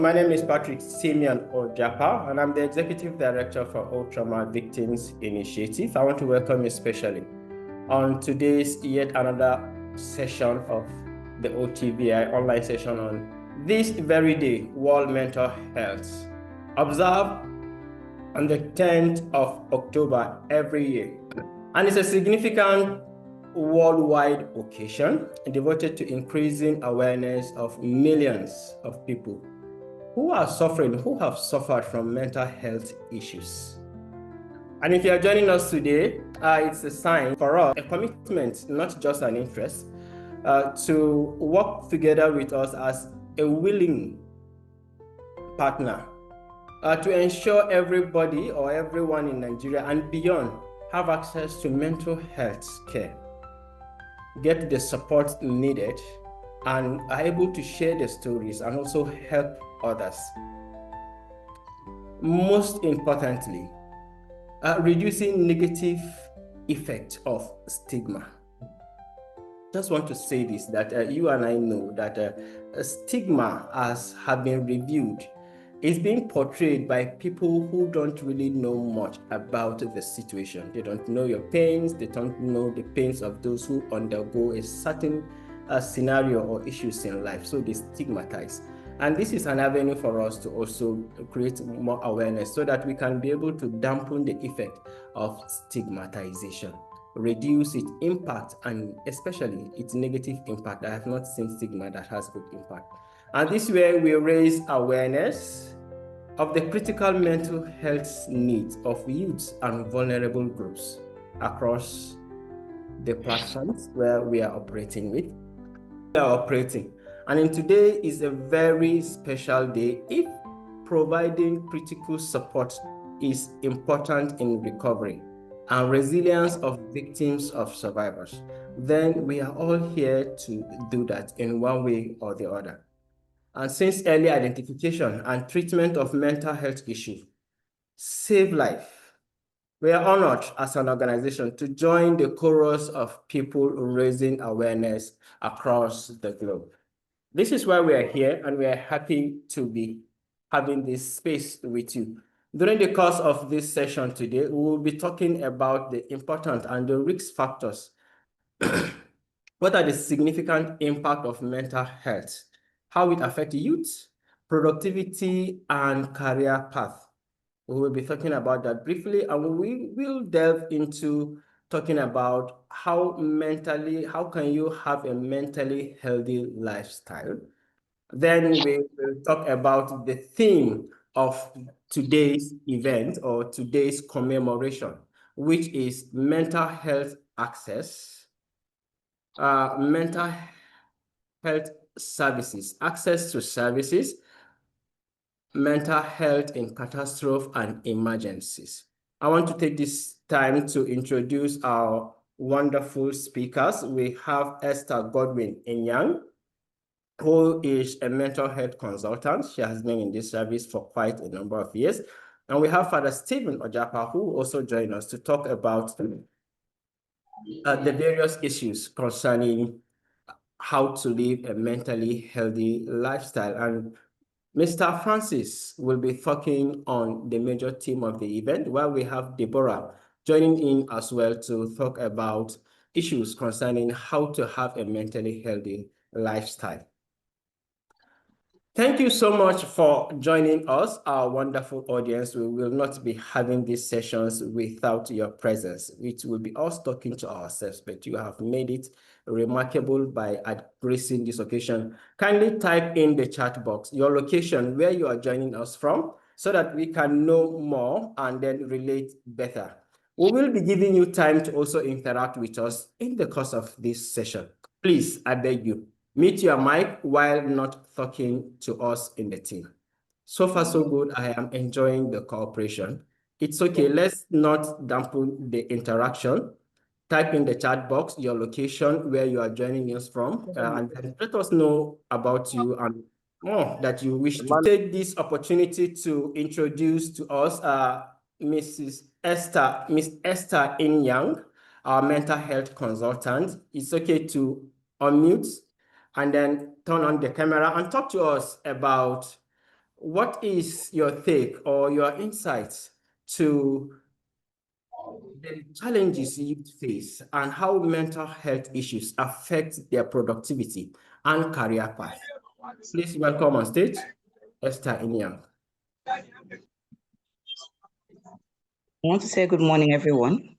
My name is Patrick Simeon Ojapa, and I'm the Executive Director for All Trauma Victims Initiative. I want to welcome you especially on today's yet another session of the OTVI online session on this very day, World Mental Health. Observed on the 10th of October every year. And it's a significant worldwide occasion devoted to increasing awareness of millions of people who are suffering, who have suffered from mental health issues. And if you are joining us today, it's a sign for us, a commitment, not just an interest, to work together with us as a willing partner to ensure everybody or everyone in Nigeria and beyond have access to mental health care, get the support needed, and are able to share the stories and also help others. Most importantly, reducing negative effect of stigma. Just want to say this, that you and I know that stigma, as have been reviewed, is being portrayed by people who don't really know much about the situation. They don't know your pains, they don't know the pains of those who undergo a certain scenario or issues in life, so they stigmatize. And this is an avenue for us to also create more awareness so that we can be able to dampen the effect of stigmatization, reduce its impact, and especially its negative impact. I have not seen stigma that has good impact. And this way we raise awareness of the critical mental health needs of youths and vulnerable groups across the platforms where we are operating with. And today is a very special day. If providing critical support is important in recovery and resilience of victims of survivors, then we are all here to do that in one way or the other. And since early identification and treatment of mental health issues save life, we are honored as an organization to join the chorus of people raising awareness across the globe. This is why we are here, and we are happy to be having this space with you. During the course of this session today, we will be talking about the important and the risk factors. What are the significant impact of mental health? How it affects youth, productivity, and career path. We will be talking about that briefly, and we will delve into talking about how can you have a mentally healthy lifestyle. Then we will talk about the theme of today's event or today's commemoration, which is mental health access, mental health services, access to services, mental health in catastrophe and emergencies. I want to take this time to introduce our wonderful speakers. We have Esther Godwin-Inyang, who is a mental health consultant. She has been in this service for quite a number of years. And we have Father Stephen Ojapa, who also joined us to talk about the various issues concerning how to live a mentally healthy lifestyle. And Mr. Francis will be talking on the major theme of the event, while we have Deborah joining in as well to talk about issues concerning how to have a mentally healthy lifestyle. Thank you so much for joining us, our wonderful audience. We will not be having these sessions without your presence. It will be us talking to ourselves, but you have made it remarkable by gracing this occasion. Kindly type in the chat box your location, where you are joining us from, so that we can know more and then relate better. We will be giving you time to also interact with us in the course of this session. Please, I beg you, mute your mic while not talking to us in the team. So far, so good. I am enjoying the cooperation. It's okay. Let's not dampen the interaction. Type in the chat box your location, where you are joining us from, and let us know about you and more that you wish to. Take this opportunity to introduce to us Miss Esther Inyang, our mental health consultant. It's okay to unmute and then turn on the camera and talk to us about what is your take or your insights to the challenges youth face and how mental health issues affect their productivity and career path? Please welcome on stage Esther Inyang. I want to say good morning, everyone.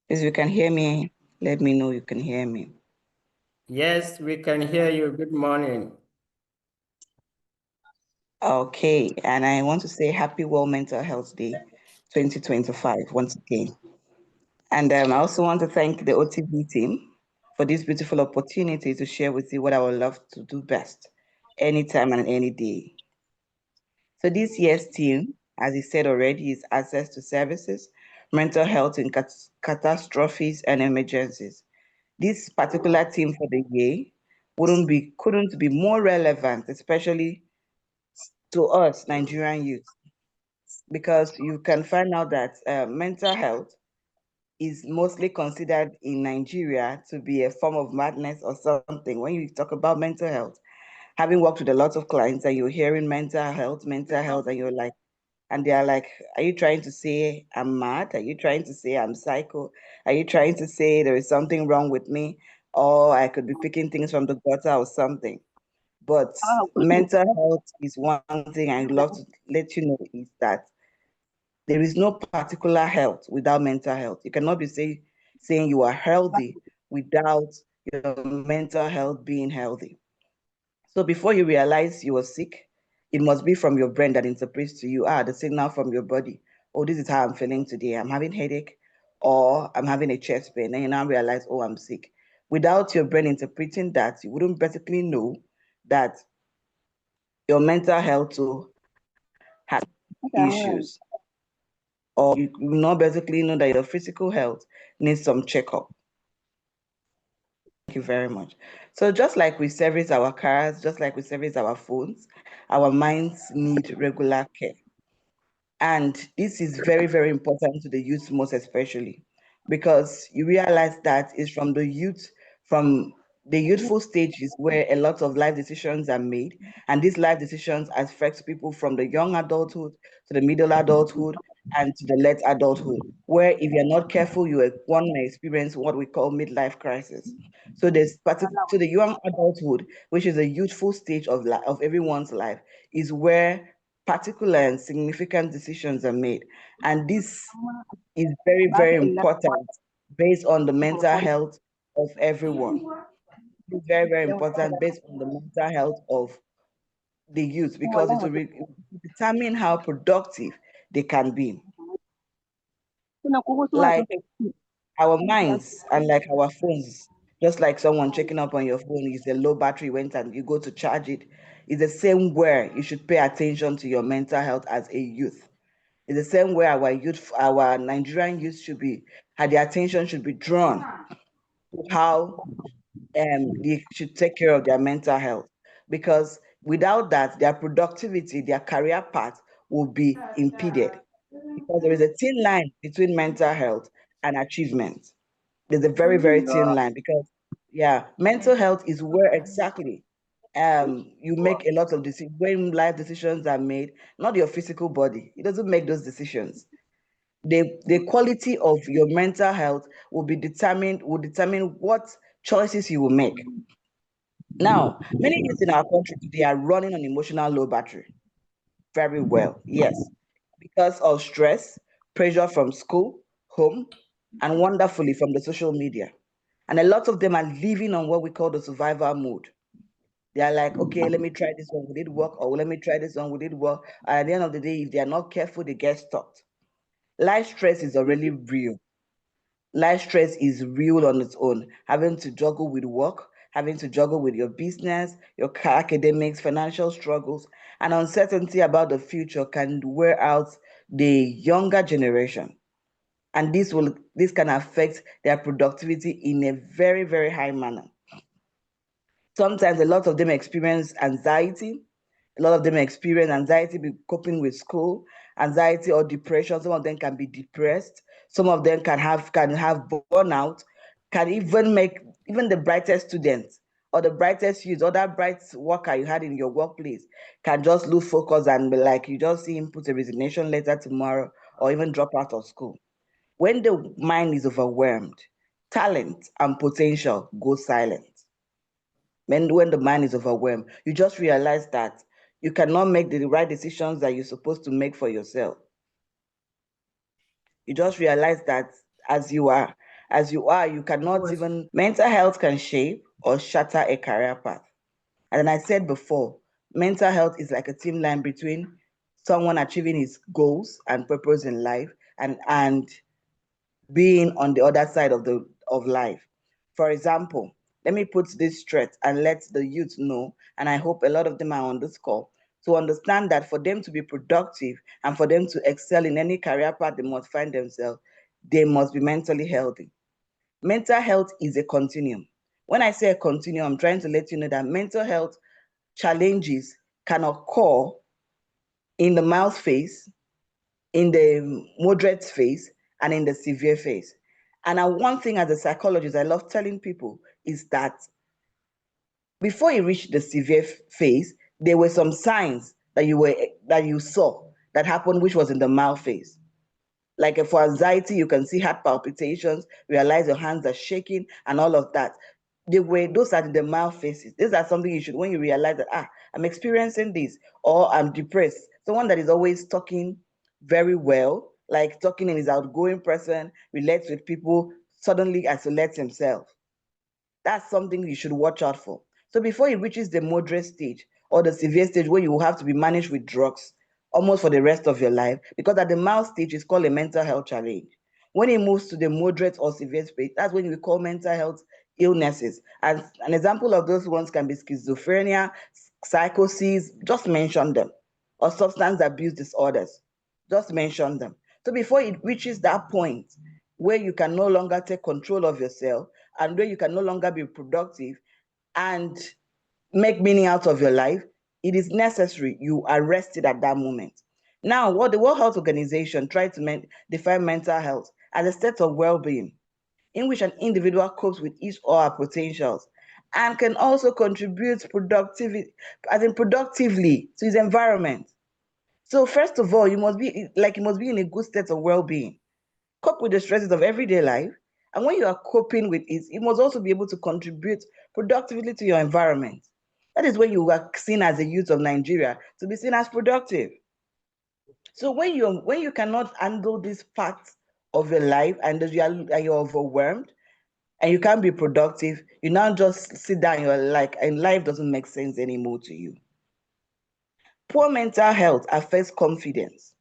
If you can hear me, let me know you can hear me. Yes, we can hear you. Good morning. Okay, and I want to say Happy World Mental Health Day 2025 once again. And I also want to thank the OTB team for this beautiful opportunity to share with you what I would love to do best, anytime and any day. So this year's theme, as he said already, is access to services, mental health in catastrophes and emergencies. This particular theme for the year couldn't be more relevant, especially to us Nigerian youth, because you can find out that mental health is mostly considered in Nigeria to be a form of madness or something. When you talk about mental health, having worked with a lot of clients and you're hearing mental health, and you're like, and they're like, are you trying to say I'm mad? Are you trying to say I'm psycho? Are you trying to say there is something wrong with me? Or I could be picking things from the gutter or something. But mental health is one thing I'd love to let you know is that there is no particular health without mental health. You cannot be saying you are healthy without your mental health being healthy. So before you realize you are sick, it must be from your brain that interprets to you, the signal from your body. Oh, this is how I'm feeling today. I'm having headache or I'm having a chest pain. And you now realize, oh, I'm sick. Without your brain interpreting that, you wouldn't basically know that your mental health has issues. Or you will not basically know that your physical health needs some checkup. Thank you very much. So just like we service our cars, just like we service our phones, our minds need regular care. And this is very, very important to the youth, most especially, because you realize that it's from the youthful stages where a lot of life decisions are made. And these life decisions affect people from the young adulthood to the middle adulthood and to the late adulthood, where if you're not careful, one may experience what we call midlife crisis. So to the young adulthood, which is a youthful stage of everyone's life, is where particular and significant decisions are made. And this is very, very important based on the mental health of everyone. It's very, very important based on the mental health of the youth because it will determine how productive they can be. Like our minds and like our phones, just like someone checking up on your phone is a low battery went and you go to charge it, it's the same where you should pay attention to your mental health as a youth. It's the same way our Nigerian youth their attention should be drawn to how they should take care of their mental health. Because without that, their productivity, their career path will be impeded. Because there is a thin line between mental health and achievement. There's a very, very thin line because, mental health is where exactly you make a lot of decisions when life decisions are made, not your physical body. It doesn't make those decisions. The quality of your mental health will determine what choices you will make. Now, many youth in our country today are running on emotional low battery. Very well, yes, because of stress, pressure from school, home, and wonderfully from the social media. And a lot of them are living on what we call the survival mode. They are like, okay, let me try this one, will it work? Or let me try this one, will it work? And at the end of the day, if they are not careful, they get stuck. Life stress is already real. Life stress is real on its own. Having to juggle with work, having to juggle with your business, your academics, financial struggles, and uncertainty about the future can wear out the younger generation. And this can affect their productivity in a very, very high manner. Sometimes a lot of them experience anxiety. A lot of them experience anxiety coping with school, anxiety or depression. Some of them can be depressed. Some of them can have burnout, can even make even the brightest students or the brightest youth, or that bright worker you had in your workplace can just lose focus and be like, you just see him put a resignation letter tomorrow or even drop out of school. When the mind is overwhelmed, talent and potential go silent. When the mind is overwhelmed, you just realize that you cannot make the right decisions that you're supposed to make for yourself. You just realize that as you are, you cannot even. Mental health can shape or shatter a career path. And I said before, mental health is like a thin line between someone achieving his goals and purpose in life and being on the other side of life. For example, let me put this straight and let the youth know, and I hope a lot of them are on this call, to understand that for them to be productive and for them to excel in any career path they must find themselves, they must be mentally healthy. Mental health is a continuum. When I say a continuum, I'm trying to let you know that mental health challenges can occur in the mild phase, in the moderate phase, and in the severe phase. And one thing as a psychologist I love telling people is that before you reach the severe phase, there were some signs that you saw that happened, which was in the mild phase. Like for anxiety, you can see heart palpitations, realize your hands are shaking, and all of that. Those are the mild phases. These are something you should, when you realize that, I'm experiencing this, or I'm depressed. Someone that is always talking very well, like talking and is outgoing person, relates with people, suddenly isolates himself. That's something you should watch out for. So before it reaches the moderate stage or the severe stage where you will have to be managed with drugs almost for the rest of your life, because at the mild stage is called a mental health challenge. When it moves to the moderate or severe stage, that's when we call mental health illnesses. And an example of those ones can be schizophrenia, psychosis, just mention them, or substance abuse disorders, just mention them. So before it reaches that point where you can no longer take control of yourself and where you can no longer be productive and make meaning out of your life, it is necessary you arrest it at that moment. Now, what the World Health Organization tried to define mental health as a state of well-being in which an individual copes with his or her potentials and can also contribute productively to his environment. So first of all, you must be in a good state of well-being. Cope with the stresses of everyday life. And when you are coping with it, you must also be able to contribute productively to your environment. That is when you are seen as a youth of Nigeria to be seen as productive. So when you cannot handle this part of your life and you're overwhelmed and you can't be productive, you now just sit down, you're like, and life doesn't make sense anymore to you. Poor mental health affects confidence.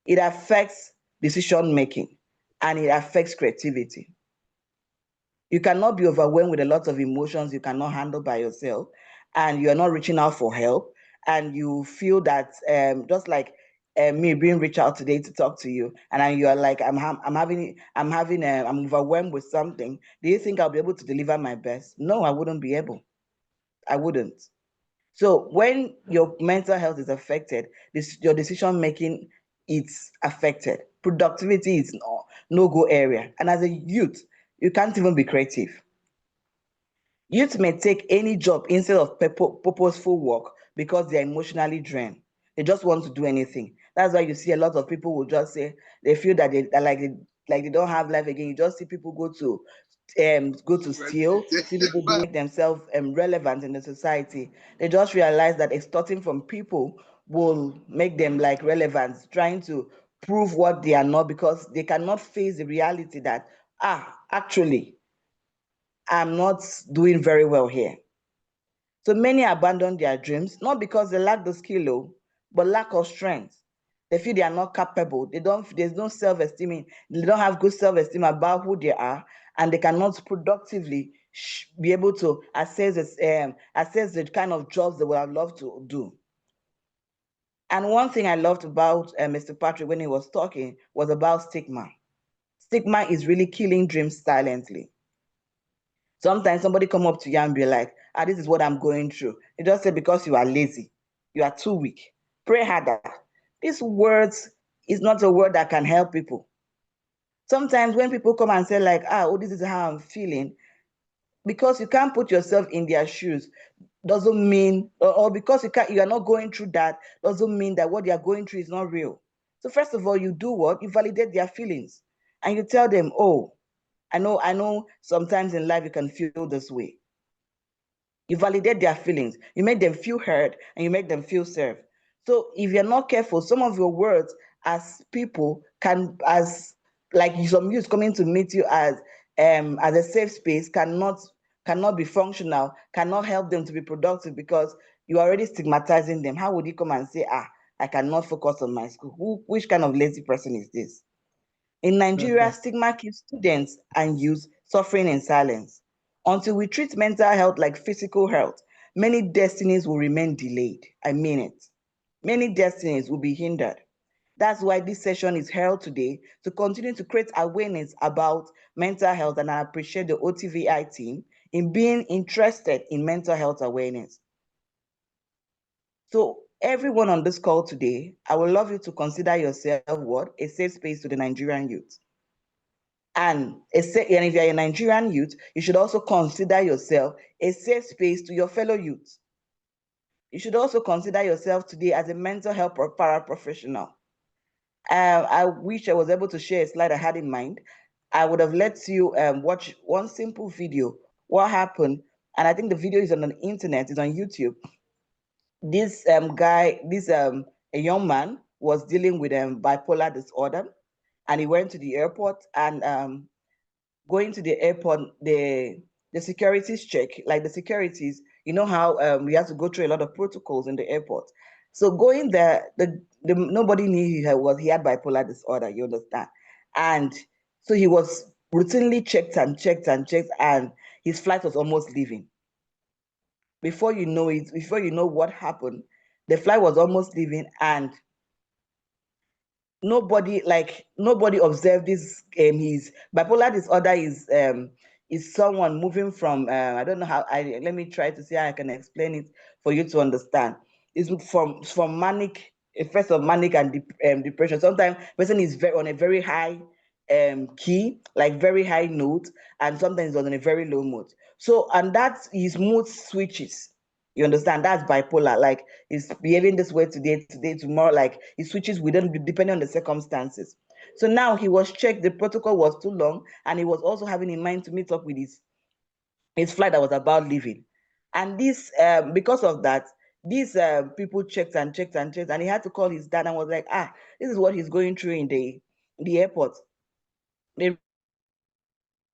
It affects decision making and it affects creativity. You cannot be overwhelmed with a lot of emotions you cannot handle by yourself, and you're not reaching out for help, and you feel that me being reached out today to talk to you, and you're like, I'm overwhelmed with something. Do you think I'll be able to deliver my best? No, I wouldn't be able. I wouldn't. So when your mental health is affected, your decision making is affected. Productivity is no-go area. And as a youth, you can't even be creative. Youth may take any job instead of purposeful work because they're emotionally drained. They just want to do anything. That's why you see a lot of people will just say they feel that they don't have life again. You just see people go to steal, see people doing themselves relevant in the society. They just realize that extorting from people will make them like relevant, trying to prove what they are not because they cannot face the reality that actually I'm not doing very well here. So many abandon their dreams, not because they lack the skill, but lack of strength. They feel they are not capable. There's no self-esteem. They don't have good self-esteem about who they are, and they cannot productively be able to assess the kind of jobs they would have loved to do. And one thing I loved about Mr. Patrick when he was talking was about stigma. Stigma is really killing dreams silently. Sometimes somebody come up to you and be like, this is what I'm going through. You just say because you are lazy, you are too weak. Pray harder. These words is not a word that can help people. Sometimes when people come and say like, this is how I'm feeling, because you can't put yourself in their shoes doesn't mean, or because you are not going through that doesn't mean that what they are going through is not real. So first of all, you do what? You validate their feelings and you tell them, oh, I know sometimes in life you can feel this way. You validate their feelings, you make them feel heard, and you make them feel served. So if you're not careful, some of your words as people can, as like some youth coming to meet you as a safe space, cannot be functional, cannot help them to be productive because you're already stigmatizing them. How would you come and say, I cannot focus on my school? Which kind of lazy person is this? In Nigeria, stigma keeps students and youth suffering in silence. Until we treat mental health like physical health, many destinies will remain delayed. I mean it. Many destinies will be hindered. That's why this session is held today, to continue to create awareness about mental health, and I appreciate the OTVI team in being interested in mental health awareness. So everyone on this call today, I would love you to consider yourself what? A safe space to the Nigerian youth. And if you're a Nigerian youth, you should also consider yourself a safe space to your fellow youth. You should also consider yourself today as a mental health paraprofessional. I wish I was able to share a slide I had in mind. I would have let you watch one simple video, what happened. And I think the video is on the internet, it's on YouTube. This a young man was dealing with bipolar disorder, and he went to the airport, and going to the airport, the securities check, like the securities, you know how we have to go through a lot of protocols in the airport. So going there, nobody knew he had bipolar disorder, you understand? And so he was routinely checked and checked and checked, and his flight was almost leaving. Before you know it, before you know what happened, the flight was almost leaving, and nobody observed this. His bipolar disorder is someone moving from I don't know how. I Let me try to see how I can explain it for you to understand. It's from manic, effects of manic and depression. Sometimes person is on a very high key, like very high note, and sometimes on a very low note. So, and that's his mood switches. You understand? That's bipolar. Like, he's behaving this way today, tomorrow. Like, he switches within, depending on the circumstances. So now he was checked. The protocol was too long, and he was also having in mind to meet up with his flight that was about leaving. And this, because of that, these people checked and checked and checked, and he had to call his dad and was like, this is what he's going through in the airport. The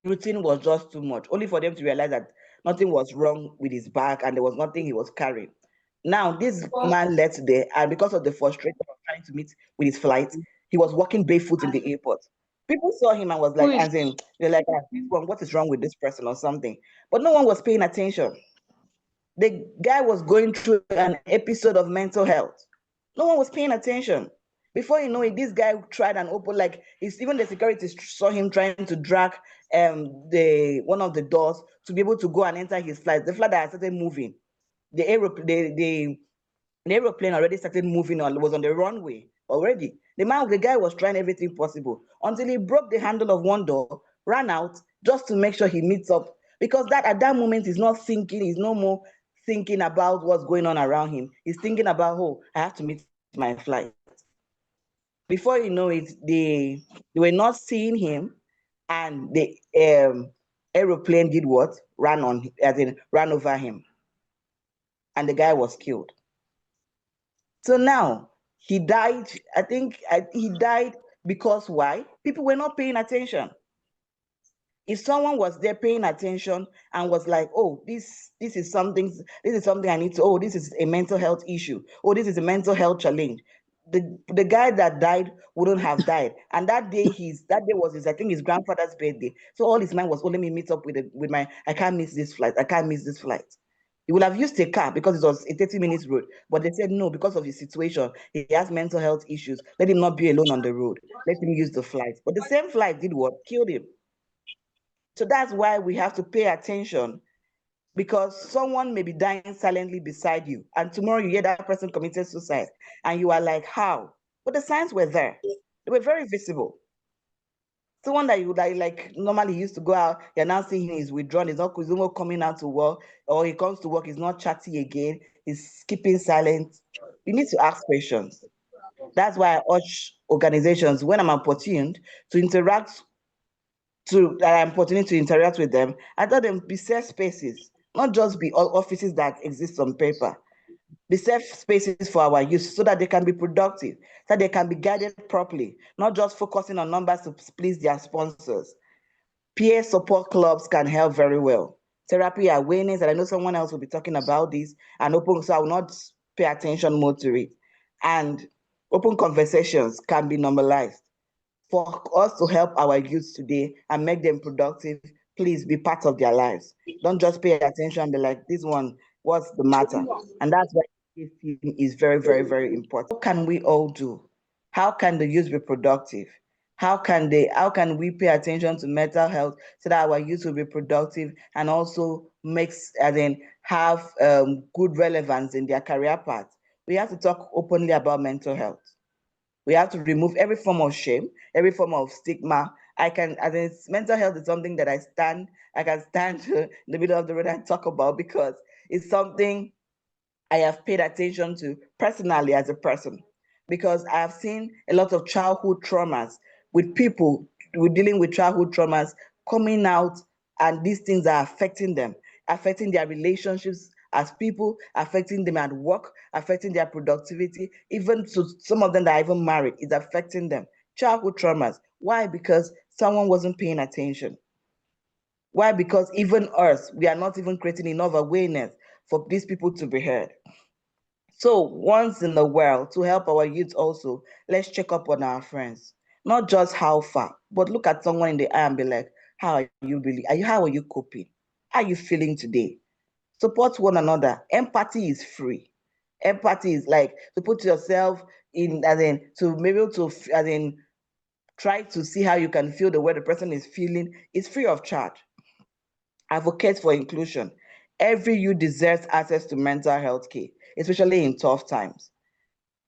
routine was just too much, only for them to realize that nothing was wrong with his bag and there was nothing he was carrying. Now, this man left there, and because of the frustration of trying to meet with his flight, he was walking barefoot in the airport. People saw him and was like, and saying, they're like, this one, what is wrong with this person or something? But no one was paying attention. The guy was going through an episode of mental health. No one was paying attention. Before you know it, this guy tried and opened, like, even the security saw him trying to drag the one of the doors to be able to go and enter his flight. The flight that had started moving, the aeroplane already started moving on, was on the runway already. The guy was trying everything possible until he broke the handle of one door, ran out just to make sure he meets up. Because that at that moment he's not thinking, he's no more thinking about what's going on around him. He's thinking about, oh, I have to meet my flight. Before you know it, they were not seeing him, and the aeroplane did what? Ran over him, and the guy was killed. So now he died. I think he died because why? People were not paying attention. If someone was there paying attention and was like, oh, this is something I need to, oh, this is a mental health issue, oh, this is a mental health challenge, the guy that died wouldn't have died. And that day was his, I think, his grandfather's birthday. So all his mind was, oh, let me meet up with my, I can't miss this flight. He would have used a car because it was a 30 minutes road. But they said no, because of his situation, he has mental health issues. Let him not be alone on the road. Let him use the flight. But the same flight did what? Killed him. So that's why we have to pay attention, because someone may be dying silently beside you, and tomorrow you hear that person committed suicide, and you are like, how? But the signs were there. They were very visible. Someone that you like normally used to go out, you're now seeing he's withdrawn, he's not coming out to work, or he comes to work, he's not chatty again, he's keeping silent. You need to ask questions. That's why I urge organizations, when I'm opportuned to interact, that I'm opportunity to interact with them, I tell them be safe spaces, not just be all offices that exist on paper. Be safe spaces for our youth so that they can be productive, so they can be guided properly, not just focusing on numbers to please their sponsors. Peer support clubs can help very well. Therapy awareness, and I know someone else will be talking about this, and open, so I will not pay attention more to it. And open conversations can be normalized. For us to help our youth today and make them productive, please be part of their lives. Don't just pay attention and be like, this one, what's the matter? And that's why this team is very, very, very important. What can we all do? How can the youth be productive? How can we pay attention to mental health so that our youth will be productive and also makes and then have good relevance in their career path? We have to talk openly about mental health. We have to remove every form of shame, every form of stigma. As in, mental health is something that I can stand in the middle of the road and talk about because it's something I have paid attention to personally as a person, because I have seen a lot of childhood traumas with people with dealing with childhood traumas coming out, and these things are affecting them, affecting their relationships as people, affecting them at work, affecting their productivity, even to some of them that are even married, is affecting them. Childhood traumas. Why? Because someone wasn't paying attention. Why? Because even us, we are not even creating enough awareness for these people to be heard. So once in a while, to help our youth also, let's check up on our friends. Not just how far, but look at someone in the eye and be like, how are you coping? How are you feeling today? Support one another. Empathy is free. Empathy is like to put yourself in, as in to be able to, as in try to see how you can feel the way the person is feeling. It's free of charge. Advocate for inclusion. Every youth deserves access to mental health care, especially in tough times.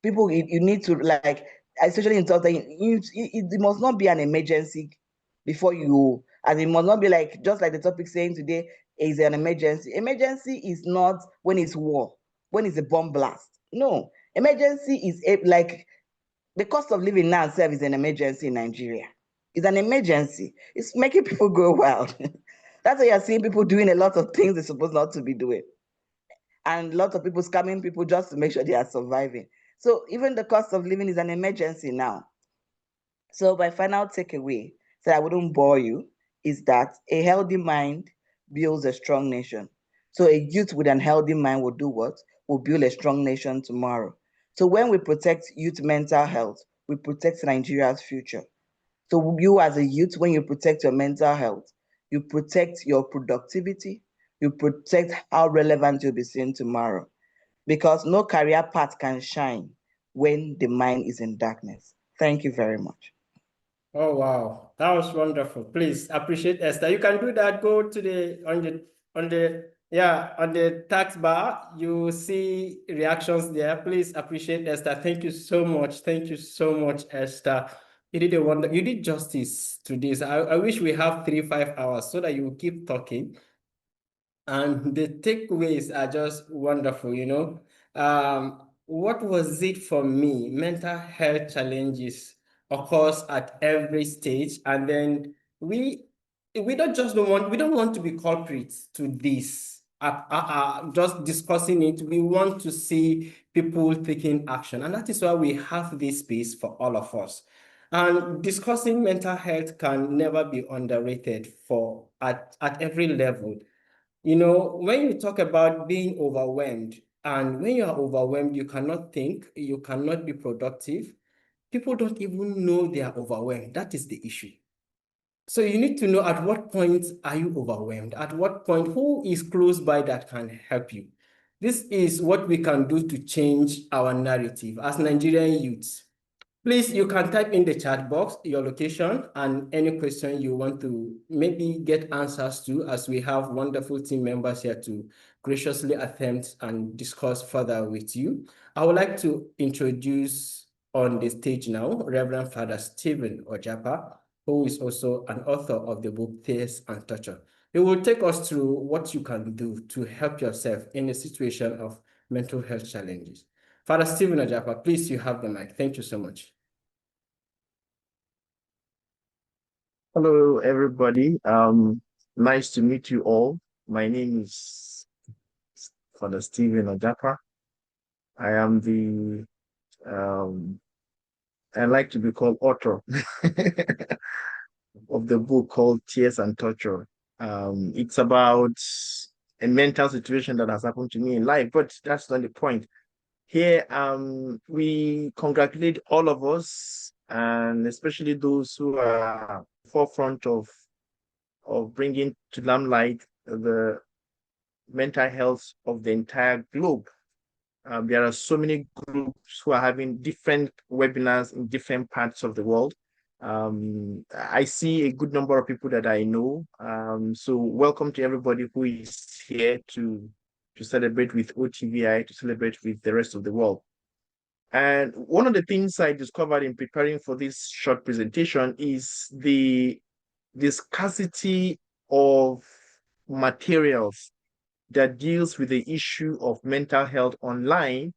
People, you need to like, especially in tough times, it must not be an emergency before you, and it must not be like, just like the topic saying today is an emergency. Emergency is not when it's war, when it's a bomb blast. No, emergency is like the cost of living now itself is an emergency in Nigeria. It's an emergency. It's making people go wild. That's why you're seeing people doing a lot of things they're supposed not to be doing. And lots of people scamming people just to make sure they are surviving. So even the cost of living is an emergency now. So my final takeaway, so I wouldn't bore you, is that a healthy mind builds a strong nation. So a youth with an healthy mind will do what? Will build a strong nation tomorrow. So when we protect youth mental health, we protect Nigeria's future. So you as a youth, when you protect your mental health, you protect your productivity, you protect how relevant you'll be seen tomorrow. Because no career path can shine when the mind is in darkness. Thank you very much. Oh wow, that was wonderful. Please appreciate Esther. You can do that. Go to the on the tax bar. You see reactions there. Please appreciate Esther. Thank you so much. Thank you so much, Esther. You did a wonder. You did justice to this. I wish we have 5 hours so that you will keep talking. And the takeaways are just wonderful, you know. What was it for me? Mental health challenges occurs at every stage, and then we don't want to be culprits to this. Just discussing it, we want to see people taking action, and that is why we have this space for all of us. And discussing mental health can never be underrated for at every level. You know, when you talk about being overwhelmed, and when you are overwhelmed, you cannot think, you cannot be productive. People don't even know they are overwhelmed. That is the issue. So you need to know at what point are you overwhelmed? At what point, who is close by that can help you? This is what we can do to change our narrative as Nigerian youths. Please, you can type in the chat box your location and any question you want to maybe get answers to, as we have wonderful team members here to graciously attempt and discuss further with you. I would like to introduce on the stage now Reverend Father Stephen Ojapa. who is also an author of the book Tears and Torture. He will take us through what you can do to help yourself in a situation of mental health challenges. Father Stephen Ojapa, please, you have the mic. Thank you so much. Hello, everybody. Nice to meet you all. My name is Father Stephen Ojapa. I am I like to be called author of the book called Tears and Torture. It's about a mental situation that has happened to me in life, but that's not the point. Here, we congratulate all of us, and especially those who are forefront of bringing to limelight the mental health of the entire globe. There are so many groups who are having different webinars in different parts of the world. I see a good number of people that I know. So welcome to everybody who is here to celebrate with OTVI, to celebrate with the rest of the world. And one of the things I discovered in preparing for this short presentation is the scarcity of materials that deals with the issue of mental health online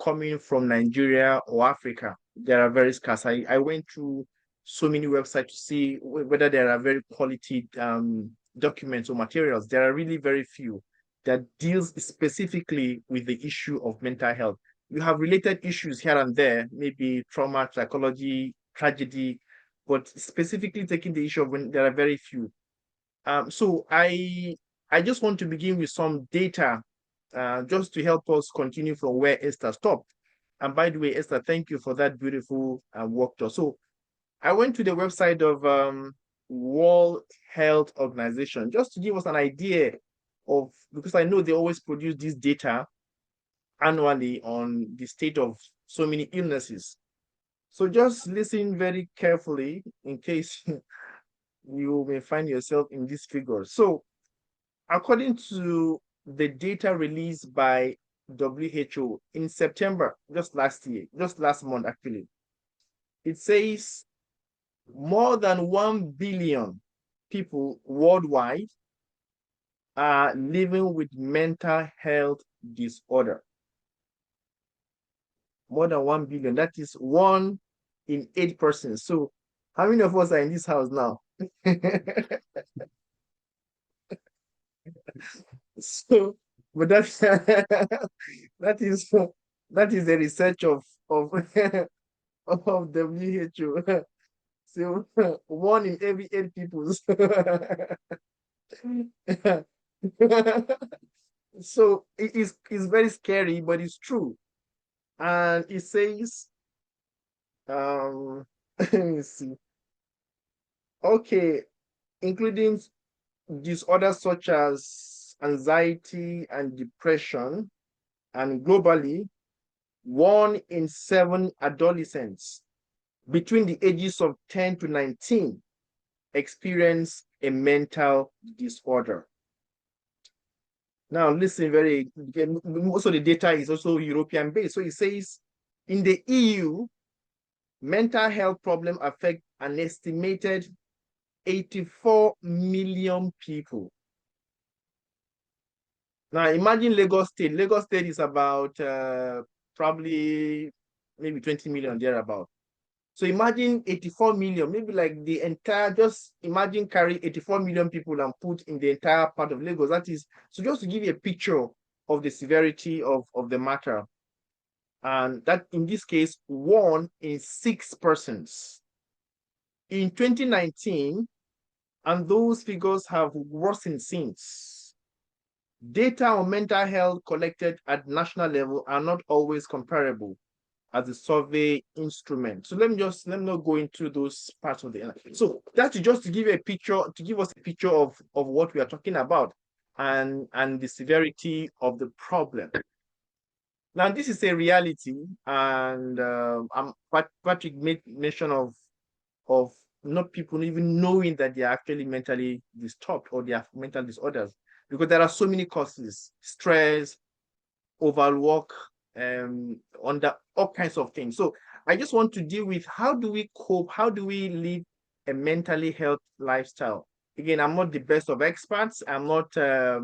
coming from Nigeria or Africa. They are very scarce. I went through so many websites to see whether there are very quality documents or materials. There are really very few that deals specifically with the issue of mental health. You have related issues here and there, maybe trauma, psychology, tragedy, but specifically taking the issue of when there are very few. So I just want to begin with some data just to help us continue from where Esther stopped. And by the way, Esther, thank you for that beautiful work tour. So I went to the website of World Health Organization just to give us an idea of, because I know they always produce this data annually on the state of so many illnesses. So just listen very carefully in case you may find yourself in this figure. So according to the data released by WHO in September, just last month actually, it says more than 1 billion people worldwide are living with mental health disorder. More than 1 billion, that is 1 in 8 persons. So how many of us are in this house now? So, but that's that is the research of of WHO. So 1 in every 8 people. So it is very scary, but it's true. And it says, let me see. Okay, including disorders such as anxiety and depression, and globally, 1 in 7 adolescents between the ages of 10 to 19 experience a mental disorder. Now, listen most of the data is also European based. So it says in the EU, mental health problems affect an estimated 84 million people. Now, imagine Lagos State. Lagos State is about probably maybe 20 million thereabout. So imagine 84 million, maybe like the entire, just imagine carry 84 million people and put in the entire part of Lagos. That is, so just to give you a picture of the severity of the matter. And that in this case, 1 in 6 persons. In 2019, and those figures have worsened since. Data on mental health collected at national level are not always comparable as a survey instrument. So let me not go into those parts of the. So that's just to give you a picture, to give us a picture of what we are talking about and the severity of the problem. Now, this is a reality, and Patrick made mention of not people even knowing that they are actually mentally disturbed or they have mental disorders, because there are so many causes: stress, overwork, under all kinds of things. So I just want to deal with how do we cope, how do we live a mentally health lifestyle. Again, I'm not the best of experts. I'm not a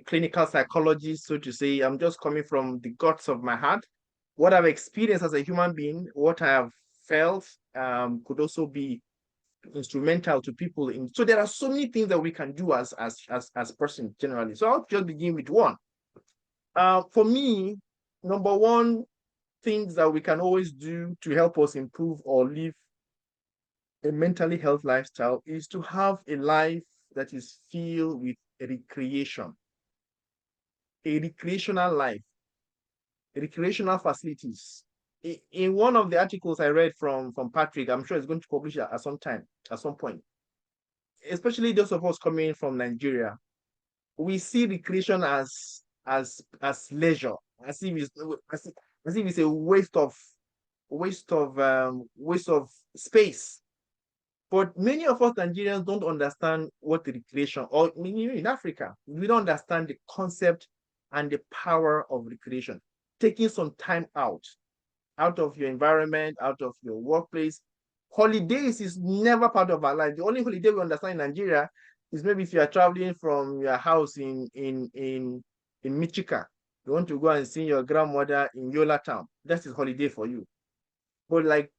clinical psychologist, so to say. I'm just coming from the guts of my heart. What I've experienced as a human being, what I have felt, could also be instrumental to people. So there are so many things that we can do as persons generally. So I'll just begin with one. For me, number one things that we can always do to help us improve or live a mentally health lifestyle is to have a life that is filled with recreation, a recreational life, recreational facilities. In one of the articles I read from Patrick, I'm sure it's going to publish at some time, at some point, especially those of us coming from Nigeria, we see recreation as leisure, as if it's a waste of space. But many of us Nigerians don't understand what recreation, or in Africa, we don't understand the concept and the power of recreation. Taking some time out of your environment, out of your workplace. Holidays is never part of our life. The only holiday we understand in Nigeria is maybe if you are traveling from your house in Michika, you want to go and see your grandmother in Yola Town. That is holiday for you. But like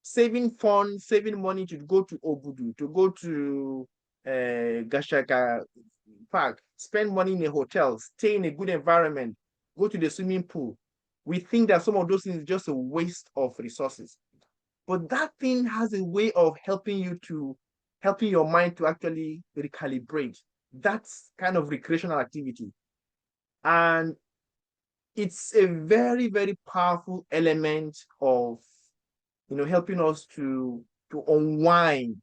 saving fun, saving money to go to Obudu, to go to Gashaka Park, spend money in a hotel, stay in a good environment, go to the swimming pool. We think that some of those things is just a waste of resources. But that thing has a way of helping your mind to actually recalibrate. That's kind of recreational activity. And it's a very, very powerful element of helping us to unwind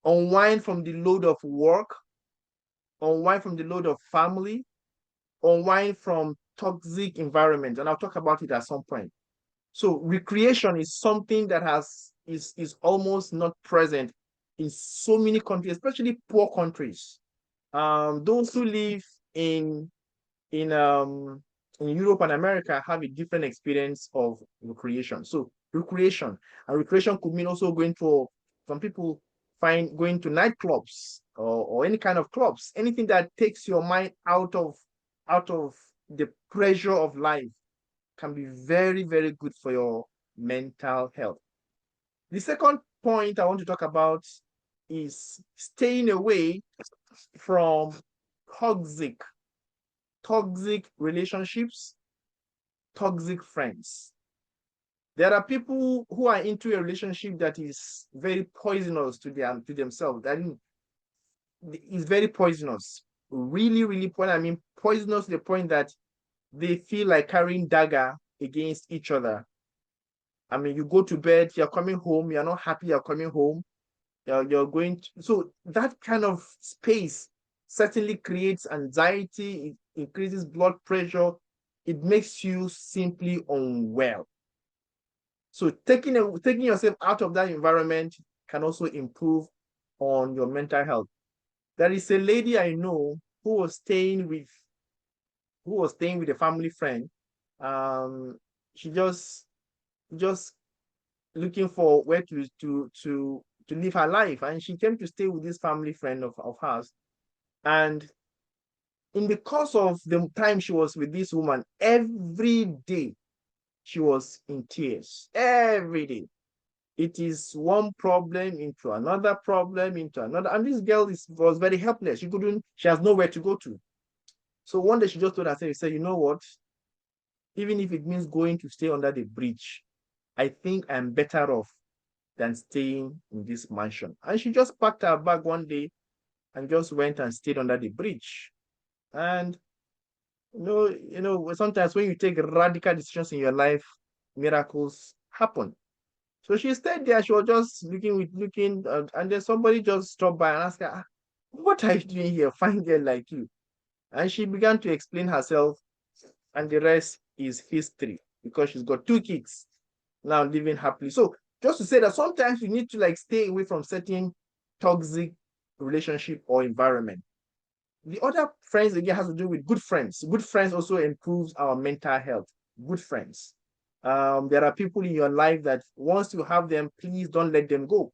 from the load of work, unwind from the load of family, unwind from toxic environment. And I'll talk about it at some point. So recreation is something that is almost not present in so many countries, especially poor countries. Those who live in in Europe and America have a different experience of recreation. So recreation could mean also going to, some people find going to nightclubs or any kind of clubs, anything that takes your mind out of the pressure of life can be very, very good for your mental health. The second point I want to talk about is staying away from toxic relationships, toxic friends. There are people who are into a relationship that is very poisonous to themselves. That is very poisonous. Really, really poisonous. I mean, poisonous to the point that they feel like carrying dagger against each other. I mean, you go to bed, you're coming home, you're not happy, you're coming home, you're going to, so that kind of space certainly creates anxiety, it increases blood pressure, it makes you simply unwell. So taking yourself out of that environment can also improve on your mental health. There is a lady I know who was staying with a family friend. She just looking for where to live her life, and she came to stay with this family friend of hers. And in the course of the time she was with this woman, every day she was in tears. Every day. It is one problem into another problem into another. And this girl was very helpless. She has nowhere to go to. So one day she just told herself, she said, you know what? Even if it means going to stay under the bridge, I think I'm better off than staying in this mansion. And she just packed her bag one day and just went and stayed under the bridge. And sometimes when you take radical decisions in your life, miracles happen. So she stayed there. She was just looking, and then somebody just stopped by and asked her, "What are you doing here? Fine girl like you." And she began to explain herself, and the rest is history because she's got 2 kids now living happily. So just to say that sometimes you need to like stay away from certain toxic relationship or environment. The other friends again has to do with good friends. Good friends also improves our mental health. Good friends. There are people in your life that once you have them, please don't let them go,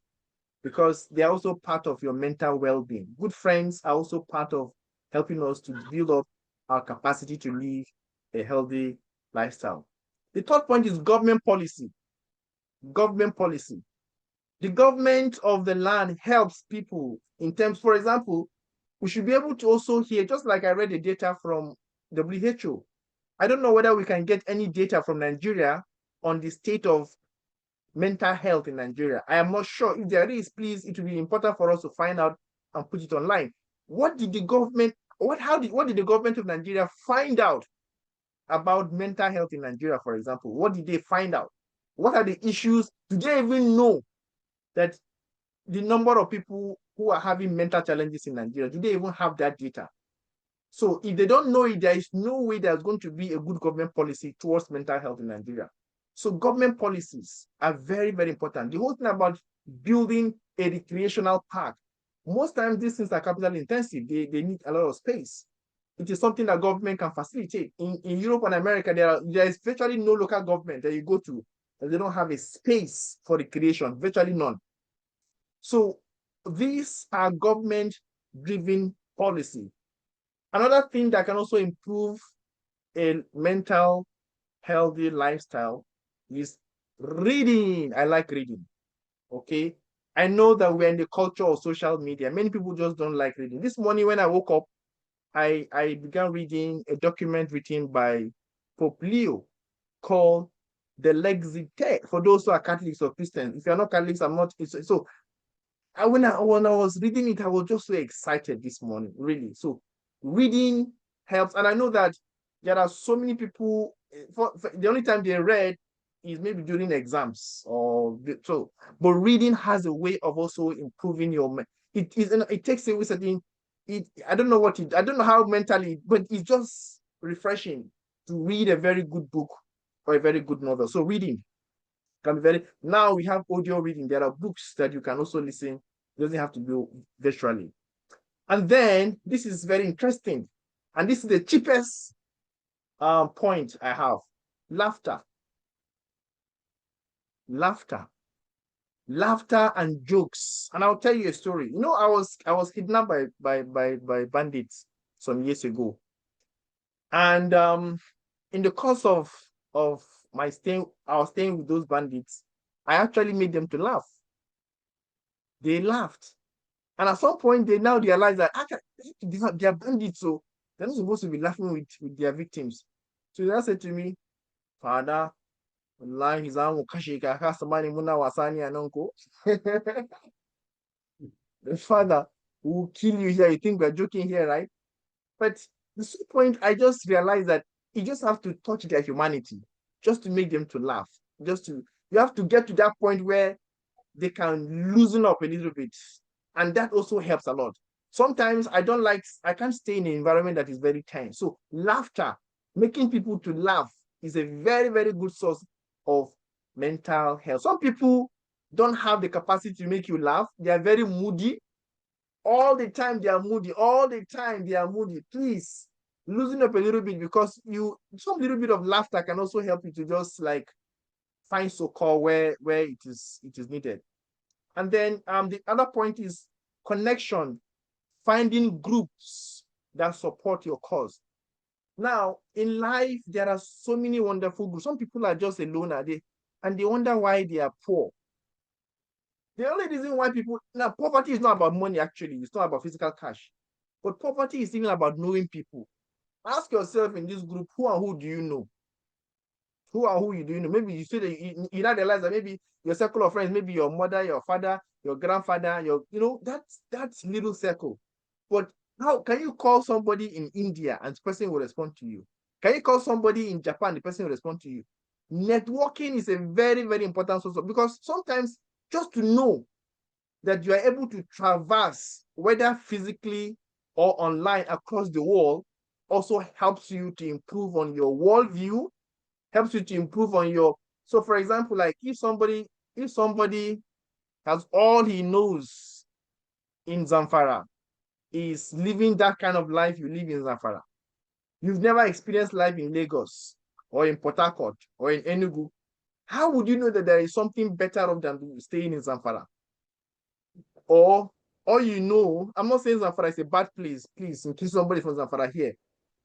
because they are also part of your mental well-being. Good friends are also part of helping us to build up our capacity to live a healthy lifestyle. The third point is government policy. Government policy. The government of the land helps people in terms, for example, we should be able to also hear, just like I read the data from WHO. I don't know whether we can get any data from Nigeria on the state of mental health in Nigeria. I am not sure. If there is, please, it will be important for us to find out and put it online. What did the government, what did the government of Nigeria find out about mental health in Nigeria, for example? What did they find out? What are the issues? Do they even know that the number of people who are having mental challenges in Nigeria, do they even have that data? So if they don't know it, there is no way there's going to be a good government policy towards mental health in Nigeria. So government policies are very, very important. The whole thing about building a recreational park, most times these things are capital intensive. They need a lot of space. It is something that government can facilitate. In Europe and America, there is virtually no local government that you go to and they don't have a space for recreation, virtually none. So these are government-driven policy. Another thing that can also improve a mental healthy lifestyle is reading. I like reading. Okay. I know that we're in the culture of social media. Many people just don't like reading. This morning when I woke up, I began reading a document written by Pope Leo called the Lexite. For those who are Catholics or Christians, if you're not Catholics, I'm not. So when I was reading it, I was just so excited this morning, really. So reading helps, and I know that there are so many people. For the only time they read is maybe during exams or so. But reading has a way of also improving your. It takes away certain. I don't know I don't know how mentally, but it's just refreshing to read a very good book or a very good novel. So reading can be very. Now we have audio reading. There are books that you can also listen. It doesn't have to be virtually. And then this is very interesting, and this is the cheapest point I have: laughter, laughter, laughter, and jokes. And I'll tell you a story. You know, I was kidnapped by bandits some years ago, and in the course of my stay, I was staying with those bandits. I actually made them to laugh. They laughed. And at some point, they now realize that they are bandits, so they're not supposed to be laughing with their victims. So they said to me, Father, wallahi zamu kashe ka ka samani muna wasa ne anan ko. The father will kill you here. You think we're joking here, right? But the point, I just realized that you just have to touch their humanity, just to make them to laugh. You have to get to that point where they can loosen up a little bit. And that also helps a lot. Sometimes I can't stay in an environment that is very tense. So laughter, making people to laugh is a very, very good source of mental health. Some people don't have the capacity to make you laugh. They are very moody. All the time they are moody. All the time they are moody. Please loosen up a little bit, because some little bit of laughter can also help you to just like find succor where it is needed. And then the other point is connection, finding groups that support your cause. Now, in life, there are so many wonderful groups. Some people are just alone, and they wonder why they are poor. The only reason why now, poverty is not about money, actually. It's not about physical cash. But poverty is even about knowing people. Ask yourself in this group, who do you know? Who you do you know? Maybe you say that you now realize that maybe your circle of friends, maybe your mother, your father, your grandfather, that's little circle. But how can you call somebody in India and the person will respond to you? Can you call somebody in Japan, the person will respond to you? Networking is a very, very important source because sometimes just to know that you are able to traverse, whether physically or online across the world, also helps you to improve on your worldview, helps you to improve on your. So for example, like if somebody has all he knows in Zamfara is living that kind of life you live in Zamfara, you've never experienced life in Lagos or in Port Harcourt or in Enugu, how would you know that there is something better off than staying in Zamfara? Or you know, I'm not saying Zamfara is a bad place, please, in case somebody from Zamfara here,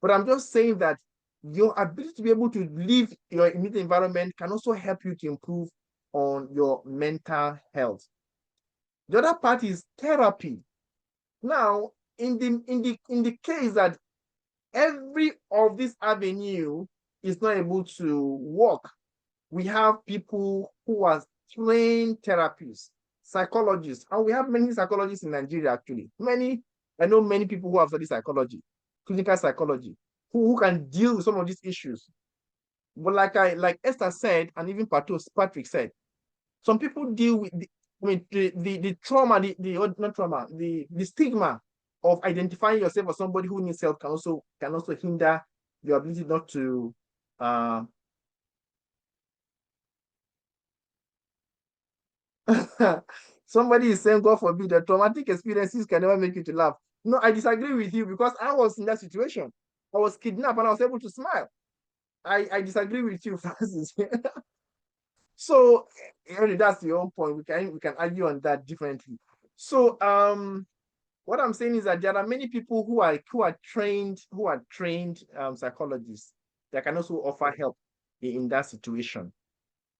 but I'm just saying that your ability to be able to live your immediate environment can also help you to improve on your mental health. The other part is therapy. Now, in the case that every of this avenue is not able to work, we have people who are trained therapists, psychologists, and we have many psychologists in Nigeria, actually. I know many people who have studied psychology, clinical psychology, who can deal with some of these issues. But like Esther said, and even Patrick said, some people deal with the trauma, not trauma, the stigma of identifying yourself as somebody who needs help can also hinder your ability not to somebody is saying, God forbid, that traumatic experiences can never make you to laugh. No, I disagree with you because I was in that situation. I was kidnapped and I was able to smile. I disagree with you, Francis. So that's your own point. We can argue on that differently. So what I'm saying is that there are many people who are trained psychologists that can also offer help in that situation.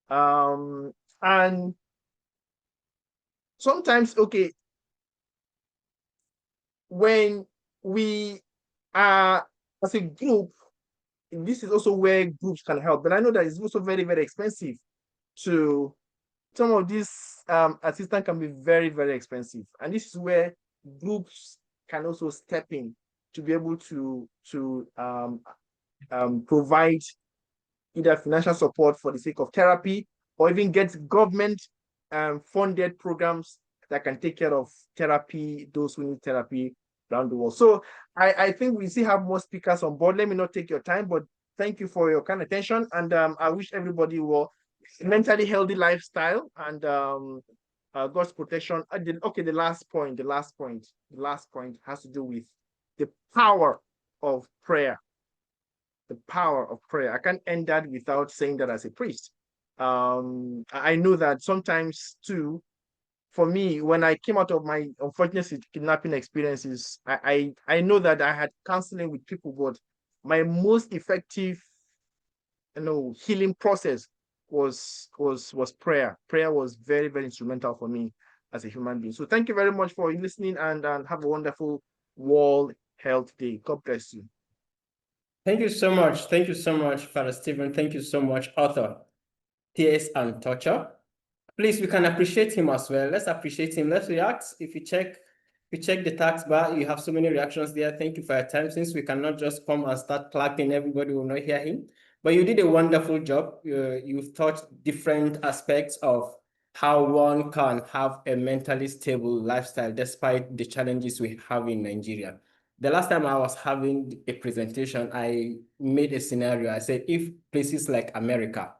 And sometimes, okay, when we are as a group, this is also where groups can help. But I know that it's also very, very expensive to some of these assistance can be very, very expensive. And this is where groups can also step in to be able to provide either financial support for the sake of therapy or even get government funded programs that can take care of therapy, those who need therapy around the world. So I think we still have more speakers on board. Let me not take your time, but thank you for your kind attention. And I wish everybody will mentally healthy lifestyle and God's protection. The last point has to do with the power of prayer. The power of prayer. I can't end that without saying that as a priest. I know that sometimes too, for me, when I came out of my unfortunate kidnapping experiences, I know that I had counseling with people, but my most effective, healing process was prayer. Prayer was very, very instrumental for me as a human being. So thank you very much for listening and have a wonderful World Health Day. God bless you. Thank you so much. Thank you so much, Father Stephen. Thank you so much, author, Tears and Torture. Please, we can appreciate him as well. Let's appreciate him. Let's react. If you check the task bar, you have so many reactions there. Thank you for your time. Since we cannot just come and start clapping, everybody will not hear him. But you did a wonderful job. You've taught different aspects of how one can have a mentally stable lifestyle despite the challenges we have in Nigeria. The last time I was having a presentation, I made a scenario. I said, if places like America,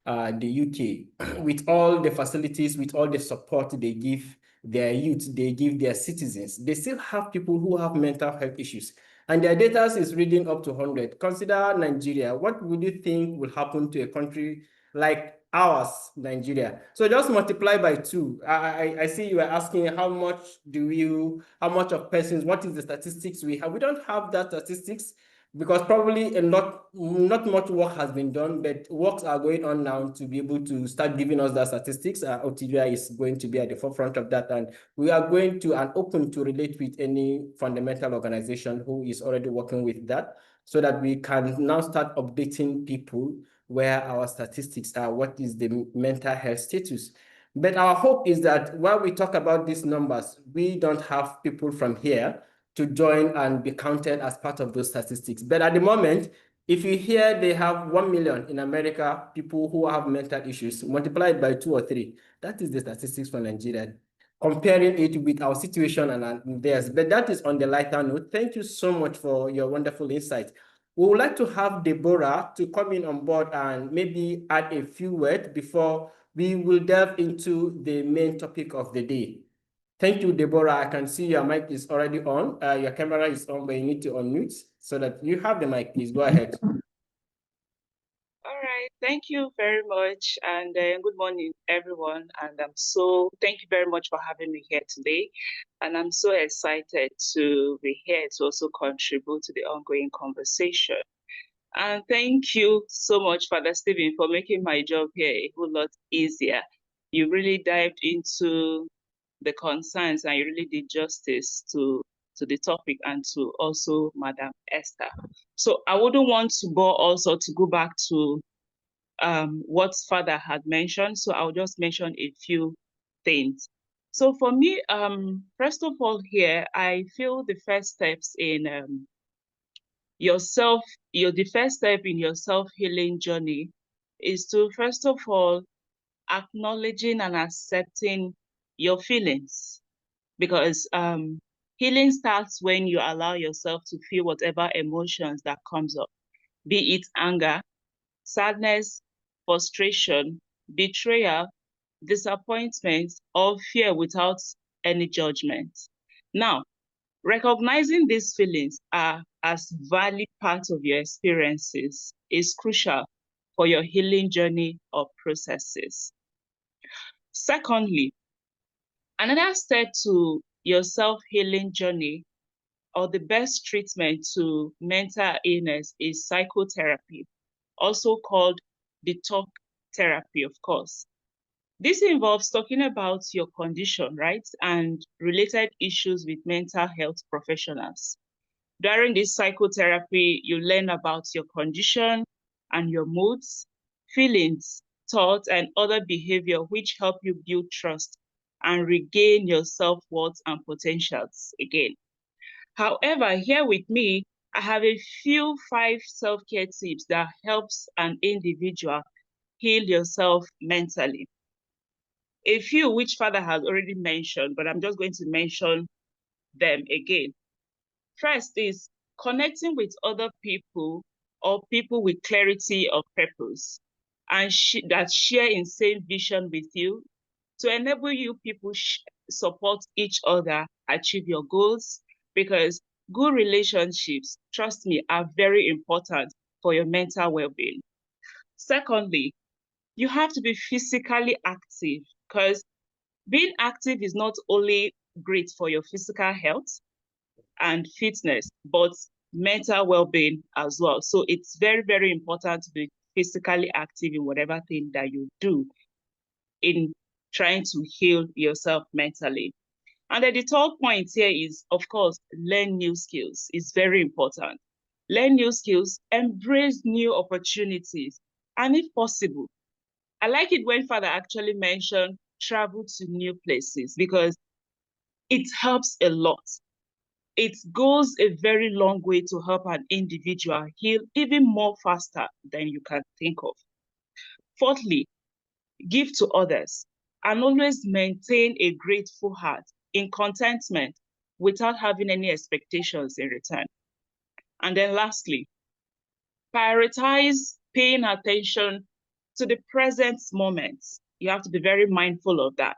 the UK, with all the facilities, with all the support they give their youth, they give their citizens, they still have people who have mental health issues. And their data is reading up to 100. Consider Nigeria. What would you think will happen to a country like ours, Nigeria? So just multiply by 2. I see you are asking how much of persons, what is the statistics we have? We don't have that statistics because probably not much work has been done, but works are going on now to be able to start giving us that statistics. OTVI is going to be at the forefront of that, and we are going to and open to relate with any fundamental organization who is already working with that, so that we can now start updating people where our statistics are, what is the mental health status. But our hope is that while we talk about these numbers, we don't have people from here to join and be counted as part of those statistics. But at the moment, if you hear they have 1 million in America, people who have mental issues, multiplied by 2 or 3, that is the statistics for Nigeria, comparing it with our situation and theirs. But that is on the lighter note. Thank you so much for your wonderful insight. We would like to have Deborah to come in on board and maybe add a few words before we will delve into the main topic of the day. Thank you, Deborah. I can see your mic is already on. Your camera is on, but you need to unmute so that you have the mic. Please go ahead. All right. right. Thank you very much. And good morning, everyone. And thank you very much for having me here today. And I'm so excited to be here to also contribute to the ongoing conversation. And thank you so much, Father Stephen, for making my job here a whole lot easier. You really dived into the concerns and you really did justice to the topic and to also Madam Esther. So I wouldn't want to bore also to go back to what Father had mentioned. So I'll just mention a few things. So for me, first of all here, I feel the first steps in the first step in your self-healing journey is to, first of all, acknowledging and accepting your feelings. Because healing starts when you allow yourself to feel whatever emotions that comes up, be it anger, sadness, frustration, betrayal, disappointment, or fear without any judgment. Now, recognizing these feelings are as valid parts of your experiences is crucial for your healing journey or processes. Secondly, another step to your self-healing journey or the best treatment to mental illness is psychotherapy, also called the talk therapy, of course. This involves talking about your condition, right, and related issues with mental health professionals. During this psychotherapy, you learn about your condition and your moods, feelings, thoughts, and other behavior which help you build trust and regain your self-worth and potentials again. However, here with me, I have a few 5 self-care tips that helps an individual heal yourself mentally. A few which Father has already mentioned, but I'm just going to mention them again. First is connecting with other people or people with clarity of purpose and that share in same vision with you to enable you people support each other, achieve your goals, because good relationships, trust me, are very important for your mental well-being. Secondly, you have to be physically active because being active is not only great for your physical health and fitness, but mental well-being as well. So it's very, very important to be physically active in whatever thing that you do in trying to heal yourself mentally. And then the third point here is, of course, learn new skills. It's very important. Learn new skills, embrace new opportunities, and if possible, I like it when Father actually mentioned travel to new places because it helps a lot. It goes a very long way to help an individual heal even more faster than you can think of. Fourthly, give to others and always maintain a grateful heart in contentment without having any expectations in return. And then lastly, prioritize paying attention to the present moment. You have to be very mindful of that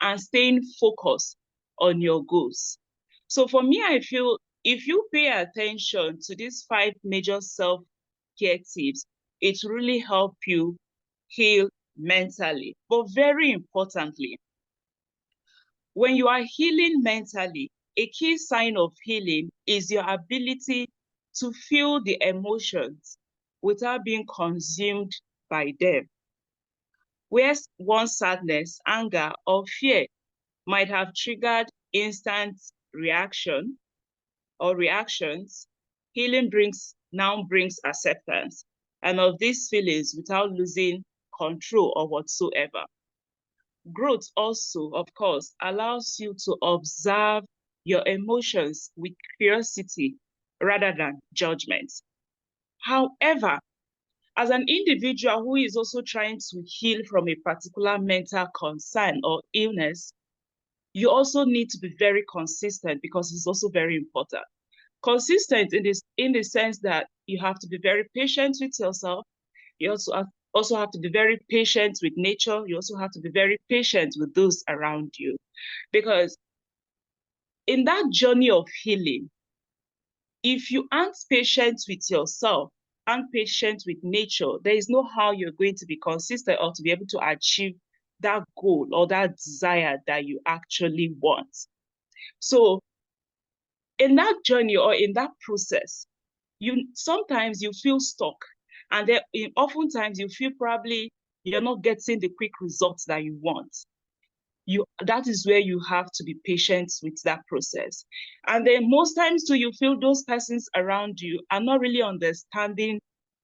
and staying focused on your goals. So for me, I feel if you pay attention to these 5 major self-care tips, it really help you heal mentally. But very importantly, when you are healing mentally, a key sign of healing is your ability to feel the emotions without being consumed by them. Where one sadness, anger, or fear might have triggered instant reaction or reactions, healing now brings acceptance and of these feelings without losing control or whatsoever. Growth also, of course, allows you to observe your emotions with curiosity rather than judgment. However, as an individual who is also trying to heal from a particular mental concern or illness, you also need to be very consistent because it's also very important. Consistent in the sense that you have to be very patient with yourself. You also have to be very patient with nature. You also have to be very patient with those around you. Because in that journey of healing, if you aren't patient with yourself, aren't patient with nature, there is no how you're going to be consistent or to be able to achieve that goal or that desire that you actually want. So in that journey or in that process, sometimes you feel stuck, and then oftentimes you feel probably you're not getting the quick results that you want. That is where you have to be patient with that process. And then most times too, you feel those persons around you are not really understanding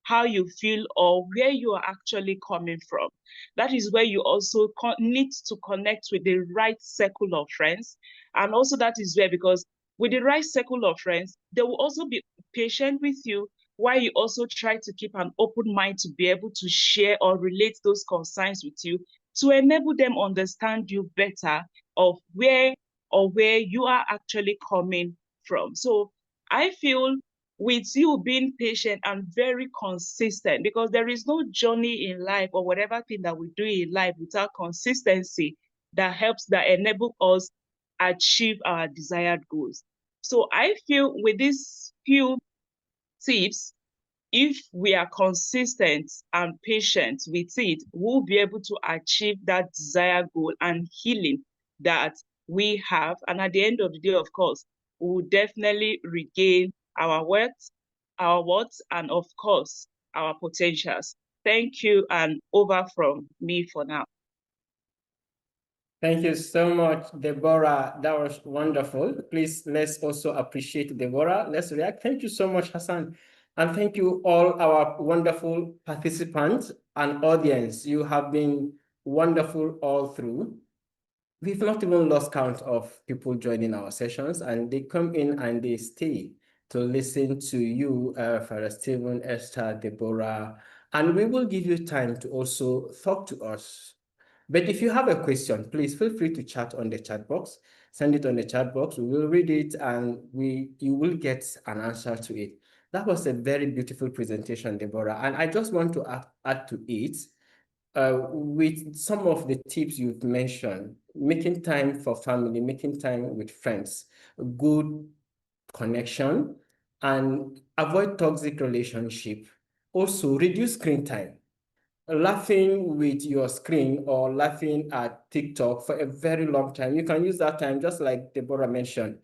how you feel or where you are actually coming from. That is where you also need to connect with the right circle of friends. And also that is where, because with the right circle of friends, they will also be patient with you, while you also try to keep an open mind to be able to share or relate those concerns with you, to enable them understand you better of where you are actually coming from. So I feel with you being patient and very consistent, because there is no journey in life or whatever thing that we do in life without consistency that enable us achieve our desired goals. So I feel with these few tips, if we are consistent and patient with it, we'll be able to achieve that desired goal and healing that we have. And at the end of the day, of course, we will definitely regain our worth, and of course, our potentials. Thank you, and over from me for now. Thank you so much, Deborah. That was wonderful. Please, let's also appreciate Deborah. Let's react. Thank you so much, Hassan. And thank you all our wonderful participants and audience. You have been wonderful all through. We've not even lost count of people joining our sessions, and they come in and they stay to listen to you, Father Stephen, Esther, Deborah, and we will give you time to also talk to us. But if you have a question, please feel free to chat on the chat box. Send it on the chat box. We will read it, and you will get an answer to it. That was a very beautiful presentation, Deborah. And I just want to add to it with some of the tips you've mentioned: making time for family, making time with friends, good connection, and avoid toxic relationship. Also, reduce screen time. Laughing with your screen or laughing at TikTok for a very long time, you can use that time, just like Deborah mentioned,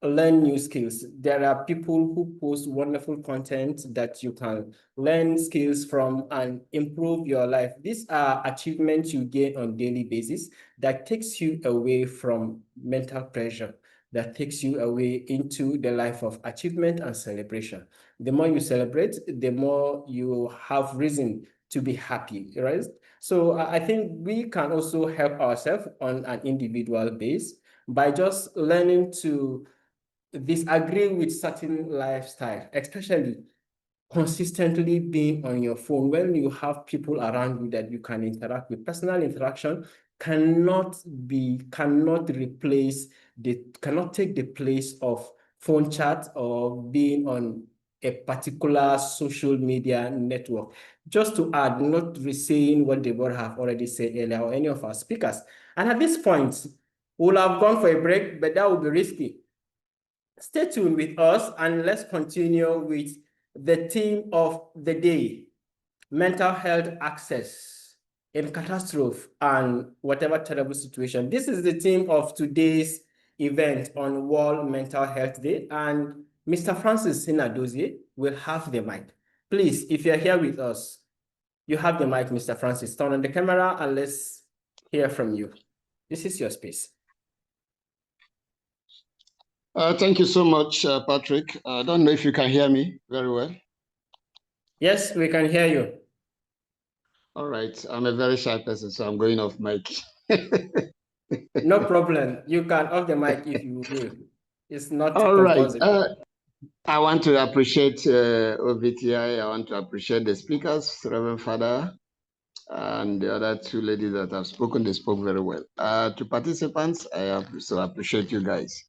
learn new skills. There are people who post wonderful content that you can learn skills from and improve your life. These are achievements you gain on a daily basis that takes you away from mental pressure, that takes you away into the life of achievement and celebration. The more you celebrate, the more you have reason to be happy, right? So I think we can also help ourselves on an individual base by just learning to disagree with certain lifestyle, especially consistently being on your phone when you have people around you that you can interact with. Personal interaction cannot take the place of phone chat or being on a particular social media network. Just to add, not saying what Deborah have already said earlier or any of our speakers. And at this point, we'll have gone for a break, but that will be risky. Stay tuned with us and let's continue with the theme of the day: mental health access in catastrophe and whatever terrible situation. This is the theme of today's event on World Mental Health Day, and Mr. Francis Sinadozie will have the mic. Please, if you're here with us, you have the mic, Mr. Francis. Turn on the camera and let's hear from you. This is your space. Thank you so much, Patrick. I don't know if you can hear me very well. Yes, we can hear you. All right. I'm a very shy person, so I'm going off mic. No problem. You can off the mic if you will. It's not All right. compulsory. I want to appreciate OVTI. I want to appreciate the speakers, Reverend Father, and the other two ladies that have spoken. They spoke very well. To participants, I also appreciate you guys.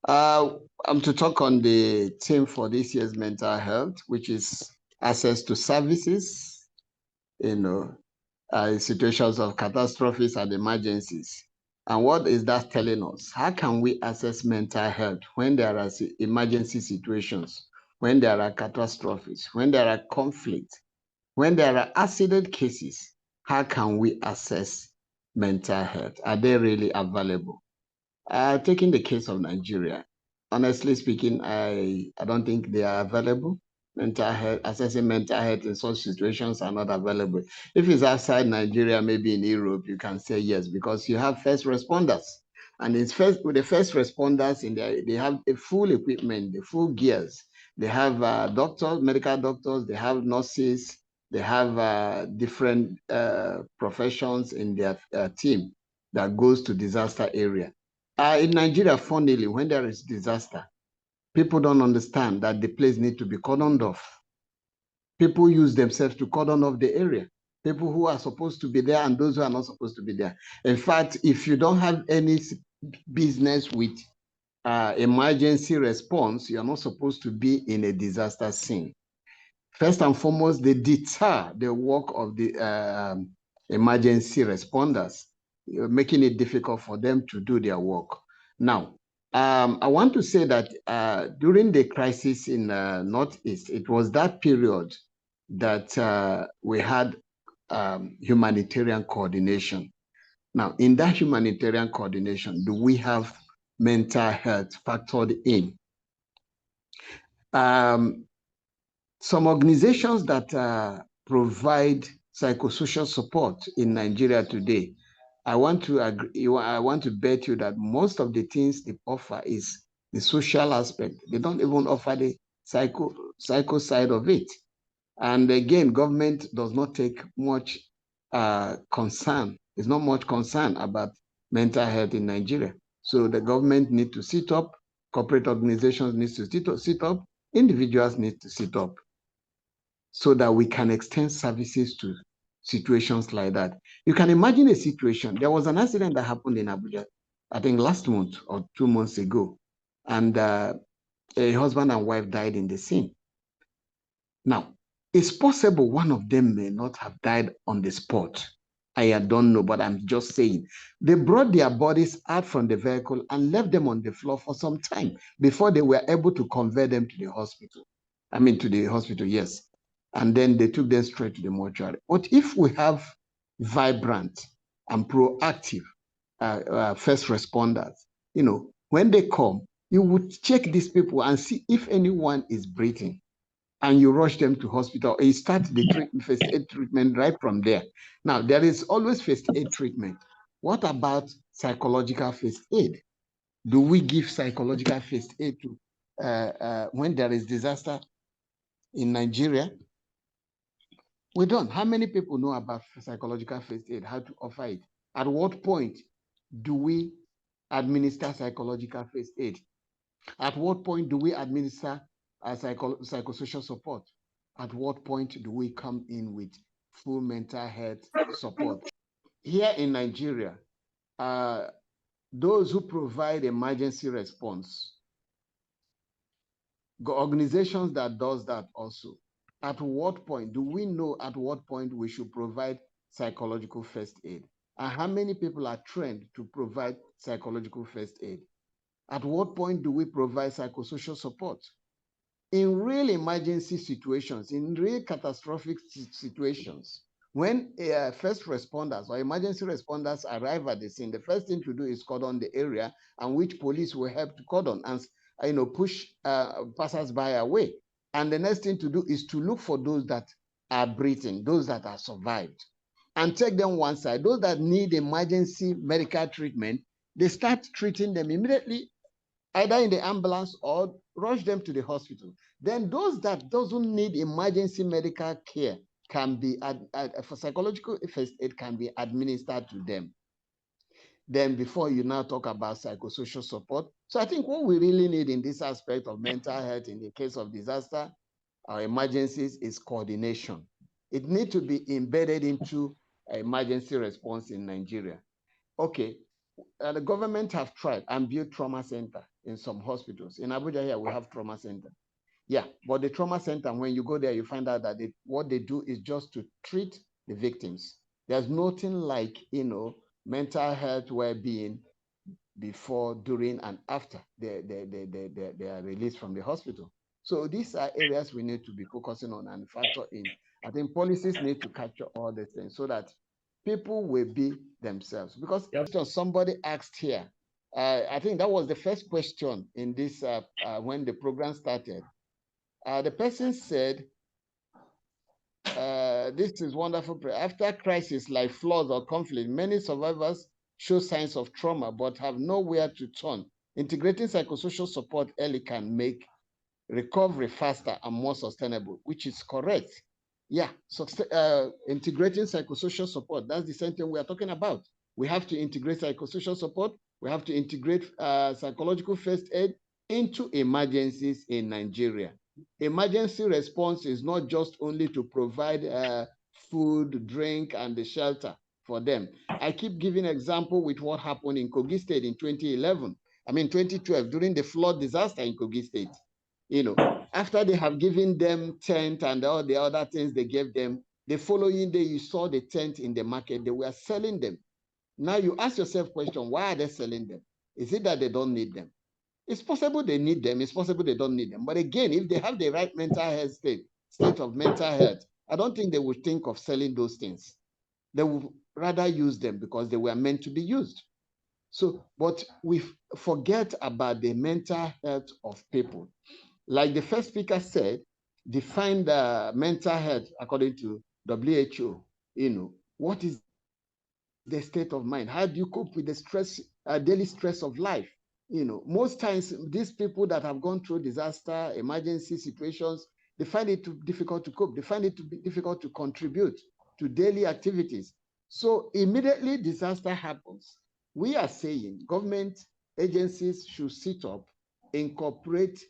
I'm to talk on the theme for this year's mental health, which is access to services, in situations of catastrophes and emergencies. And what is that telling us? How can we assess mental health when there are emergency situations when there are catastrophes, when there are conflicts, when there are accident cases, how can we assess mental health? Are they really available? Taking the case of Nigeria, honestly speaking, I don't think they are available. Mental health, assessing mental health in such situations are not available. If it's outside Nigeria, maybe in Europe, you can say yes, because you have first responders. And it's first with the first responders in there, they have a full equipment, the full gears. They have doctors, medical doctors, they have nurses, they have different professions in their team that goes to disaster area. In Nigeria, funnily, when there is disaster, people don't understand that the place need to be cordoned off. People use themselves to cordon off the area. People who are supposed to be there and those who are not supposed to be there. In fact, if you don't have any business with emergency response, you're not supposed to be in a disaster scene. First and foremost, they deter the work of the emergency responders, making it difficult for them to do their work. Now, I want to say that during the crisis in Northeast, it was that period that we had humanitarian coordination. Now, in that humanitarian coordination, do we have mental health factored in? Some organizations that provide psychosocial support in Nigeria today, I want to bet you that most of the things they offer is the social aspect. They don't even offer the psycho side of it. And again, government does not take much concern. There's not much concern about mental health in Nigeria. So the government need to sit up, corporate organizations need to sit up, individuals need to sit up, so that we can extend services to situations like that. You can imagine a situation. There was an accident that happened in Abuja, I think last month or 2 months ago, and a husband and wife died in the scene. Now, it's possible one of them may not have died on the spot. I don't know, but I'm just saying. They brought their bodies out from the vehicle and left them on the floor for some time before they were able to convey them to the hospital. To the hospital, yes. And then they took them straight to the mortuary. But if we have vibrant and proactive first responders, when they come, you would check these people and see if anyone is breathing, and you rush them to hospital, or you start the first aid treatment right from there. Now, there is always first aid treatment. What about psychological first aid? Do we give psychological first aid to when there is disaster in Nigeria? We don't. How many people know about psychological first aid, how to offer it? At what point do we administer psychological first aid? At what point do we administer psychosocial support? At what point do we come in with full mental health support? Here in Nigeria, those who provide emergency response, organizations that does that also, at what point do we know at what point we should provide psychological first aid? And how many people are trained to provide psychological first aid? At what point do we provide psychosocial support? In real emergency situations, in real catastrophic situations, when first responders or emergency responders arrive at the scene, the first thing to do is cordon the area, and which police will help to cordon and push passers-by away. And the next thing to do is to look for those that are breathing, those that are survived, and take them one side. Those that need emergency medical treatment, they start treating them immediately, either in the ambulance or rush them to the hospital. Then those that doesn't need emergency medical care can be, for psychological first aid, can be administered to them. Then before you now talk about psychosocial support. So I think what we really need in this aspect of mental health in the case of disaster or emergencies is coordination. It needs to be embedded into emergency response in Nigeria. Okay, the government have tried and built trauma center in some hospitals. In Abuja here, we have trauma center. Yeah, but the trauma center, when you go there, you find out that what they do is just to treat the victims. There's nothing like, mental health well-being before, during, and after they are released from the hospital. So these are areas we need to be focusing on and factor in. I think policies need to capture all these things so that people will be themselves. Because somebody asked here, I think that was the first question in this when the program started. The person said, this is wonderful. After crisis like floods or conflict, many survivors show signs of trauma but have nowhere to turn. Integrating psychosocial support early can make recovery faster and more sustainable, which is correct. Yeah, so integrating psychosocial support, that's the same thing we are talking about. We have to integrate psychosocial support. We have to integrate psychological first aid into emergencies in Nigeria. Emergency response is not just only to provide food, drink, and the shelter for them. I keep giving example with what happened in Kogi State in 2012, during the flood disaster in Kogi State. After they have given them tent and all the other things they gave them, the following day you saw the tent in the market, they were selling them. Now you ask yourself question, why are they selling them? Is it that they don't need them? It's possible they need them, it's possible they don't need them. But again, if they have the right mental health state of mental health, I don't think they would think of selling those things. They would rather use them because they were meant to be used. So, but we forget about the mental health of people. Like the first speaker said, define the mental health according to WHO. What is the state of mind? How do you cope with the stress, daily stress of life? Most times these people that have gone through disaster, emergency situations, they find it difficult to cope. They find it to be difficult to contribute to daily activities. So immediately disaster happens, we are saying government agencies should sit up, incorporate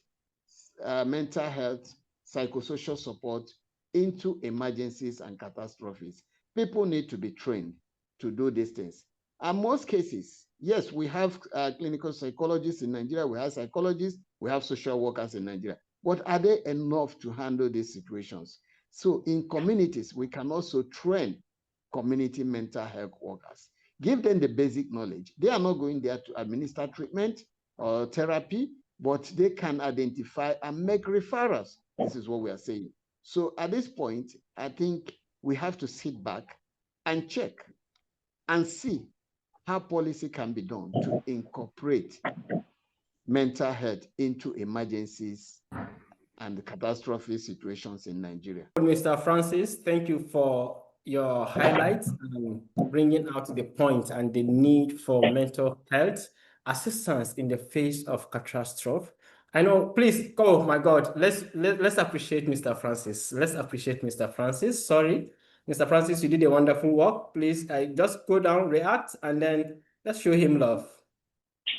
mental health, psychosocial support into emergencies and catastrophes. People need to be trained to do these things. And most cases, yes, we have clinical psychologists in Nigeria, we have psychologists, we have social workers in Nigeria, but are they enough to handle these situations? So in communities, we can also train community mental health workers. Give them the basic knowledge. They are not going there to administer treatment or therapy, but they can identify and make referrals. This is what we are saying. So at this point, I think we have to sit back and check and see how policy can be done to incorporate mental health into emergencies and catastrophe situations in Nigeria. Mr. Francis, thank you for your highlights and bringing out the point and the need for mental health assistance in the face of catastrophe. I know, please, oh my God, let's appreciate Mr. Francis. Let's appreciate Mr. Francis. Sorry, Mr. Francis, you did a wonderful work. Please, just go down, react, and then let's show him love.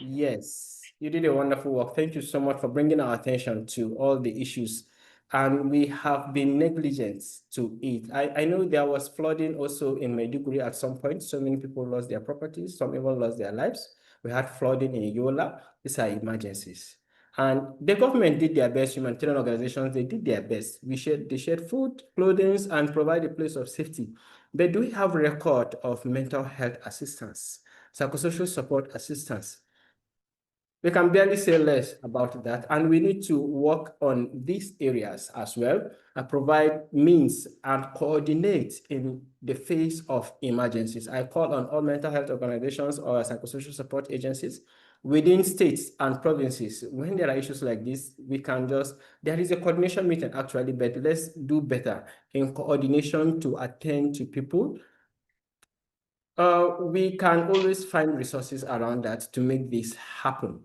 Yes, you did a wonderful work. Thank you so much for bringing our attention to all the issues. And we have been negligent to it. I know there was flooding also in Maiduguri at some point. So many people lost their properties. Some even lost their lives. We had flooding in Yola. These are emergencies. And the government did their best, humanitarian organizations, they did their best. They shared food, clothing, and provide a place of safety. But do we have a record of mental health assistance, psychosocial support assistance? We can barely say less about that, and we need to work on these areas as well and provide means and coordinate in the face of emergencies. I call on all mental health organizations or psychosocial support agencies within states and provinces. When there are issues like this, there is a coordination meeting actually, but let's do better in coordination to attend to people. We can always find resources around that to make this happen.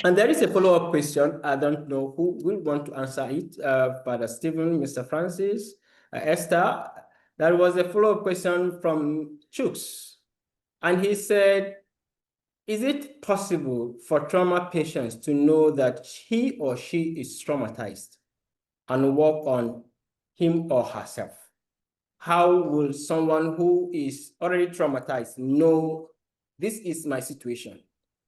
And there is a follow-up question. I don't know who will want to answer it. Father Stephen, Mr. Francis, Esther. There was a follow-up question from Chooks. And he said, is it possible for trauma patients to know that he or she is traumatized and work on him or herself? How will someone who is already traumatized know this is my situation?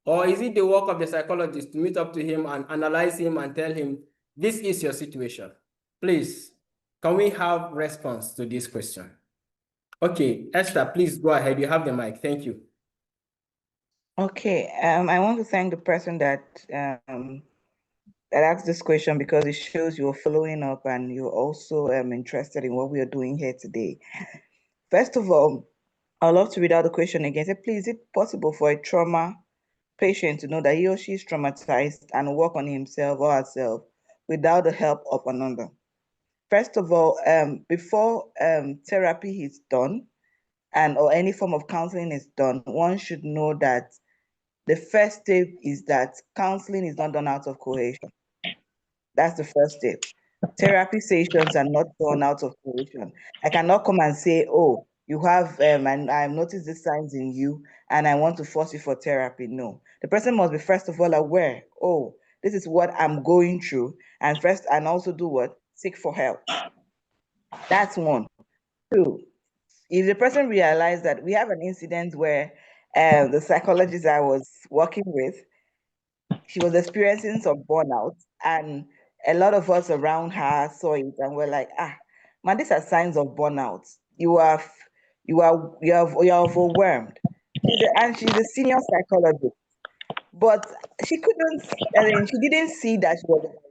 Or is it the work of the psychologist to meet up to him and analyze him and tell him, this is your situation? Please, can we have response to this question? Okay, Esther, please go ahead. You have the mic. Thank you. Okay, I want to thank the person that I asked this question because it shows you're following up and you're also interested in what we are doing here today. First of all, I'd love to read out the question again. Say, please, is it possible for a trauma patient to know that he or she is traumatized and work on himself or herself without the help of another? First of all, before therapy is done and or any form of counseling is done, one should know that the first step is that counseling is not done out of coercion. That's the first step. Therapy sessions are not done out of coercion. I cannot come and say, oh, you have, and I've noticed these signs in you, and I want to force you for therapy. No. The person must be, first of all, aware, oh, this is what I'm going through, and first, and also do what? Seek for help. That's one. Two, if the person realized that we have an incident where the psychologist I was working with, she was experiencing some burnout, and a lot of us around her saw it and were like, ah, man, these are signs of burnout. You are overwhelmed. And she's a senior psychologist, but she couldn't. I mean, she didn't see that she was overwhelmed.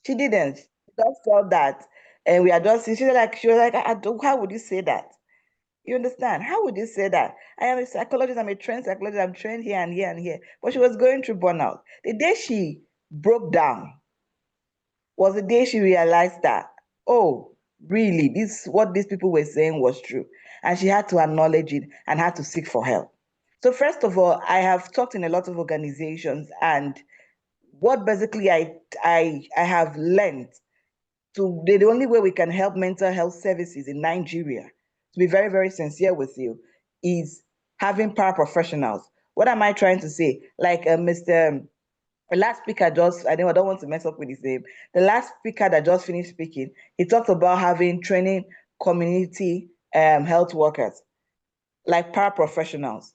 She didn't. She just felt that, and we are just. She was like, how would you say that? You understand? How would you say that? I am a psychologist, I'm a trained psychologist, I'm trained here and here and here. But she was going through burnout. The day she broke down was the day she realized that, oh, really, this what these people were saying was true. And she had to acknowledge it and had to seek for help. So, first of all, I have talked in a lot of organizations, and what basically I have learned the only way we can help mental health services in Nigeria, to be very, very sincere with you, is having paraprofessionals. What am I trying to say? Like Mr. The last speaker I don't want to mess up with his name. The last speaker that just finished speaking, he talked about having training community health workers, like paraprofessionals.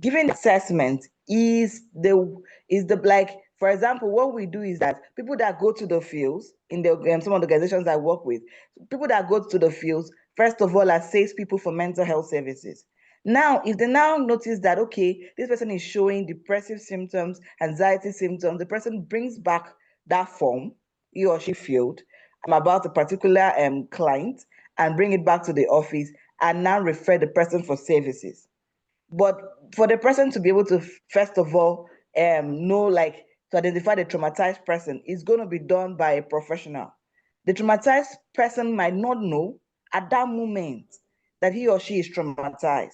Giving assessment is the like, for example, what we do is that people that go to the fields in the some of the organizations I work with, people that go to the fields, first of all, assess people for mental health services. Now, if they now notice that, okay, this person is showing depressive symptoms, anxiety symptoms, the person brings back that form he or she filled about a particular client and bring it back to the office and now refer the person for services. But for the person to be able to, first of all, know, like, to identify the traumatized person is going to be done by a professional. The traumatized person might not know at that moment that he or she is traumatized.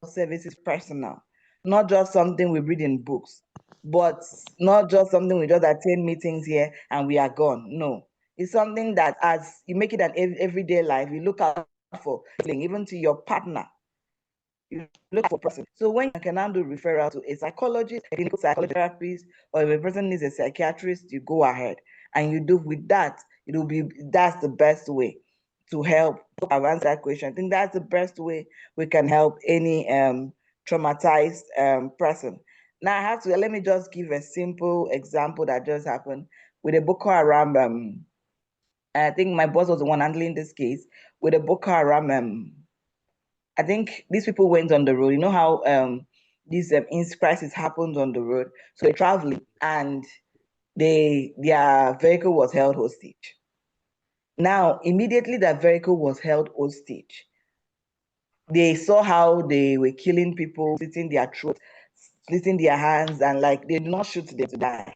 Service is personal, not just something we read in books, but not just something we just attend meetings here and we are gone. No, it's something that as you make it an everyday life, you look out for, even to your partner, you look for a person. So when you can now do referral to a psychologist, a clinical psychotherapist, or if a person needs a psychiatrist, you go ahead and you do with that. That's the best way to help. I've answered that question. I think that's the best way we can help any traumatized person. Now I have to let me just give a simple example that just happened with a Boko Haram. I think my boss was the one handling this case with a Boko Haram. I think these people went on the road. You know how this crisis happened on the road. So they're traveling and their vehicle was held hostage. Now, immediately that vehicle was held hostage, they saw how they were killing people, slitting their throats, slitting their hands, and like they did not shoot them to die.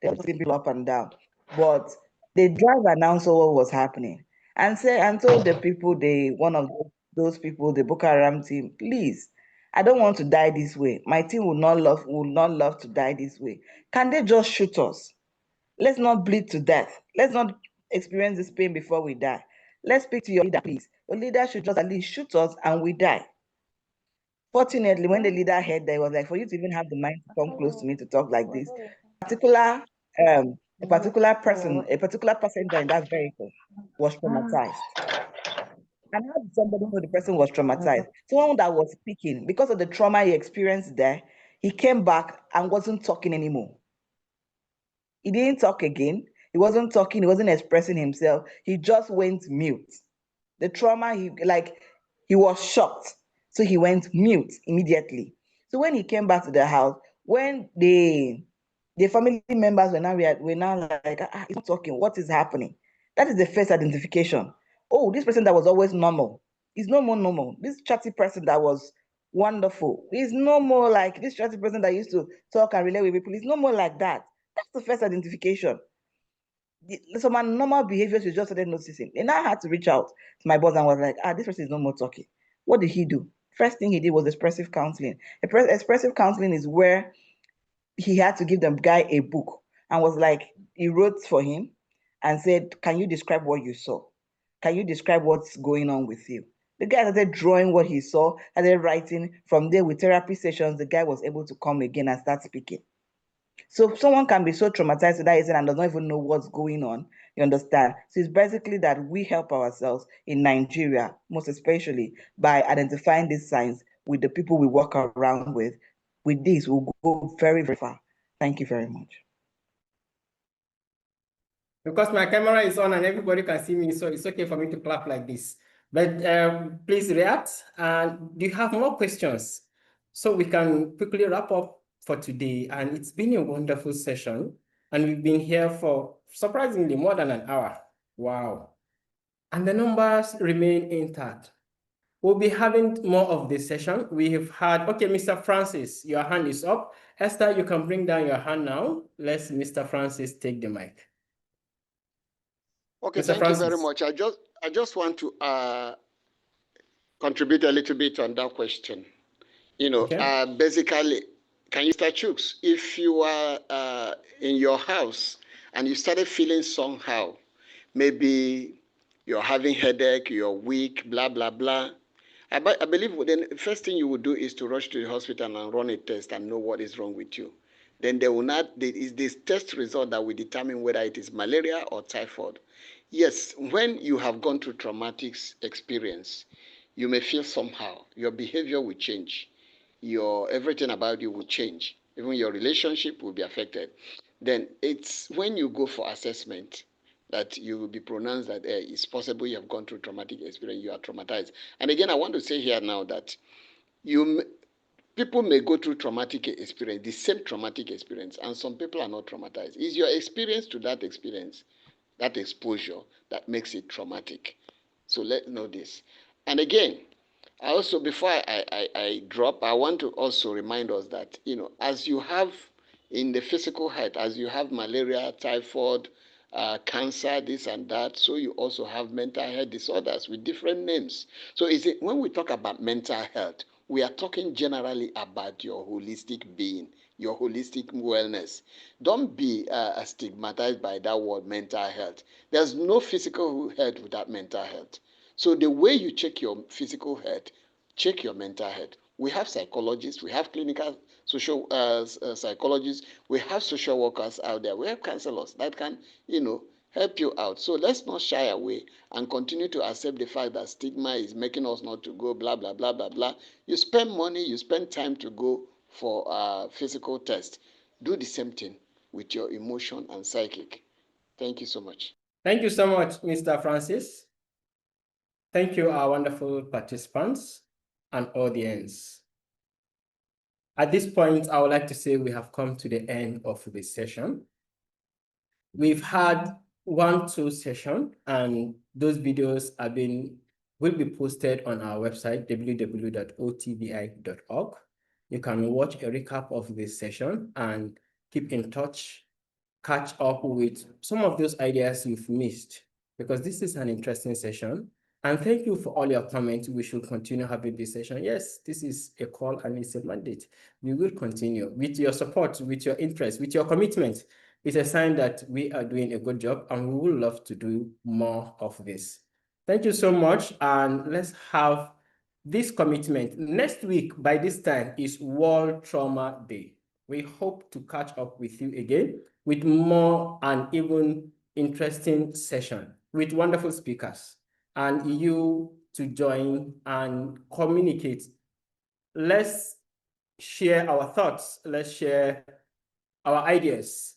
They were shooting people up and down. But the driver now saw what was happening and told the people, one of those people, the Boko Haram team, please, I don't want to die this way. My team would not love to die this way. Can they just shoot us? Let's not bleed to death. Let's not experience this pain before we die. Let's speak to your leader, please. Your leader should just at least shoot us and we die. Fortunately, when the leader heard that, he was like, for you to even have the mind to come close to me to talk like this, particular a particular person, a particular passenger in that vehicle was traumatized. And how did somebody know the person was traumatized? Someone that was speaking, because of the trauma he experienced there, he came back and wasn't talking anymore. He didn't talk again. He wasn't talking, he wasn't expressing himself. He just went mute. The trauma, he was shocked. So he went mute immediately. So when he came back to the house, when The family members were now like, he's not talking. What is happening? That is the first identification. Oh, this person that was always normal is no more normal. This chatty person that was wonderful is no more like this chatty person that used to talk and relate with people. Is no more like that. That's the first identification. Some normal behaviors you just started noticing. And I had to reach out to my boss and was like, this person is no more talking. What did he do? First thing he did was expressive counseling. Expressive counseling is where he had to give the guy a book and was like, he wrote for him and said, can you describe what you saw? Can you describe what's going on with you? The guy started drawing what he saw, started writing. From there, with therapy sessions, the guy was able to come again and start speaking. So someone can be so traumatized to that extent and does not even know what's going on. You understand? So it's basically that we help ourselves in Nigeria, most especially by identifying these signs with the people we work around with. With this, we'll go very, very far. Thank you very much. Because my camera is on and everybody can see me, so it's okay for me to clap like this. But please react. And do you have more questions? So we can quickly wrap up for today. And it's been a wonderful session. And we've been here for surprisingly more than an hour. Wow. And the numbers remain intact. We'll be having more of this session. We have had, okay, Mr. Francis, your hand is up. Esther, you can bring down your hand now. Let's Mr. Francis take the mic. Okay, Mr. thank Francis. you very much. I just want to contribute a little bit on that question. You know, Okay. basically, can you start, Chooks? If you are in your house and you started feeling somehow, maybe you're having headache, you're weak, blah, blah, blah. I believe then the first thing you would do is to rush to the hospital and run a test and know what is wrong with you. Then they will not, it's this test result that will determine whether it is malaria or typhoid. Yes, when you have gone through traumatic experience, you may feel somehow, your behavior will change, everything about you will change, even your relationship will be affected. Then it's when you go for assessment that you will be pronounced that it's possible you have gone through traumatic experience, you are traumatized. And again, I want to say here now that people may go through traumatic experience, the same traumatic experience, and some people are not traumatized. It's your experience to that experience, that exposure, that makes it traumatic. So let's know this. And again, I also, before I drop, I want to also remind us that, as you have in the physical health, as you have malaria, typhoid, cancer, this and that, so you also have mental health disorders with different names. So when we talk about mental health, we are talking generally about your holistic being, your holistic wellness. Don't be stigmatized by that word mental health. There's no physical health without mental health. So the way you check your physical health, check your mental health. We have psychologists, we have clinical social psychologists, we have social workers out there, we have counselors that can, help you out. So let's not shy away and continue to accept the fact that stigma is making us not to go, blah, blah, blah, blah, blah. You spend money, you spend time to go for physical test. Do the same thing with your emotion and psychic. Thank you so much. Thank you so much, Mr. Francis. Thank you, our wonderful participants and audience. At this point, I would like to say we have come to the end of this session. We've had 1-2 sessions, and those videos will be posted on our website, www.otbi.org. You can watch a recap of this session and keep in touch, catch up with some of those ideas you've missed, because this is an interesting session. And thank you for all your comments. We should continue having this session. Yes, this is a call and it's a mandate. We will continue with your support, with your interest, with your commitment. It's a sign that we are doing a good job and we would love to do more of this. Thank you so much. And let's have this commitment. Next week, by this time, is World Trauma Day. We hope to catch up with you again with more and even interesting session with wonderful speakers, and you to join and communicate. Let's share our thoughts. Let's share our ideas.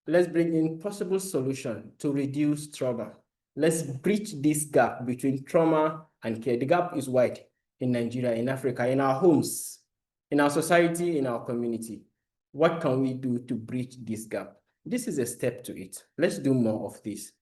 Let's bring in possible solution to reduce trauma. Let's bridge this gap between trauma and care. The gap is wide in Nigeria, in Africa, in our homes, in our society, in our community. What can we do to bridge this gap? This is a step to it. Let's do more of this.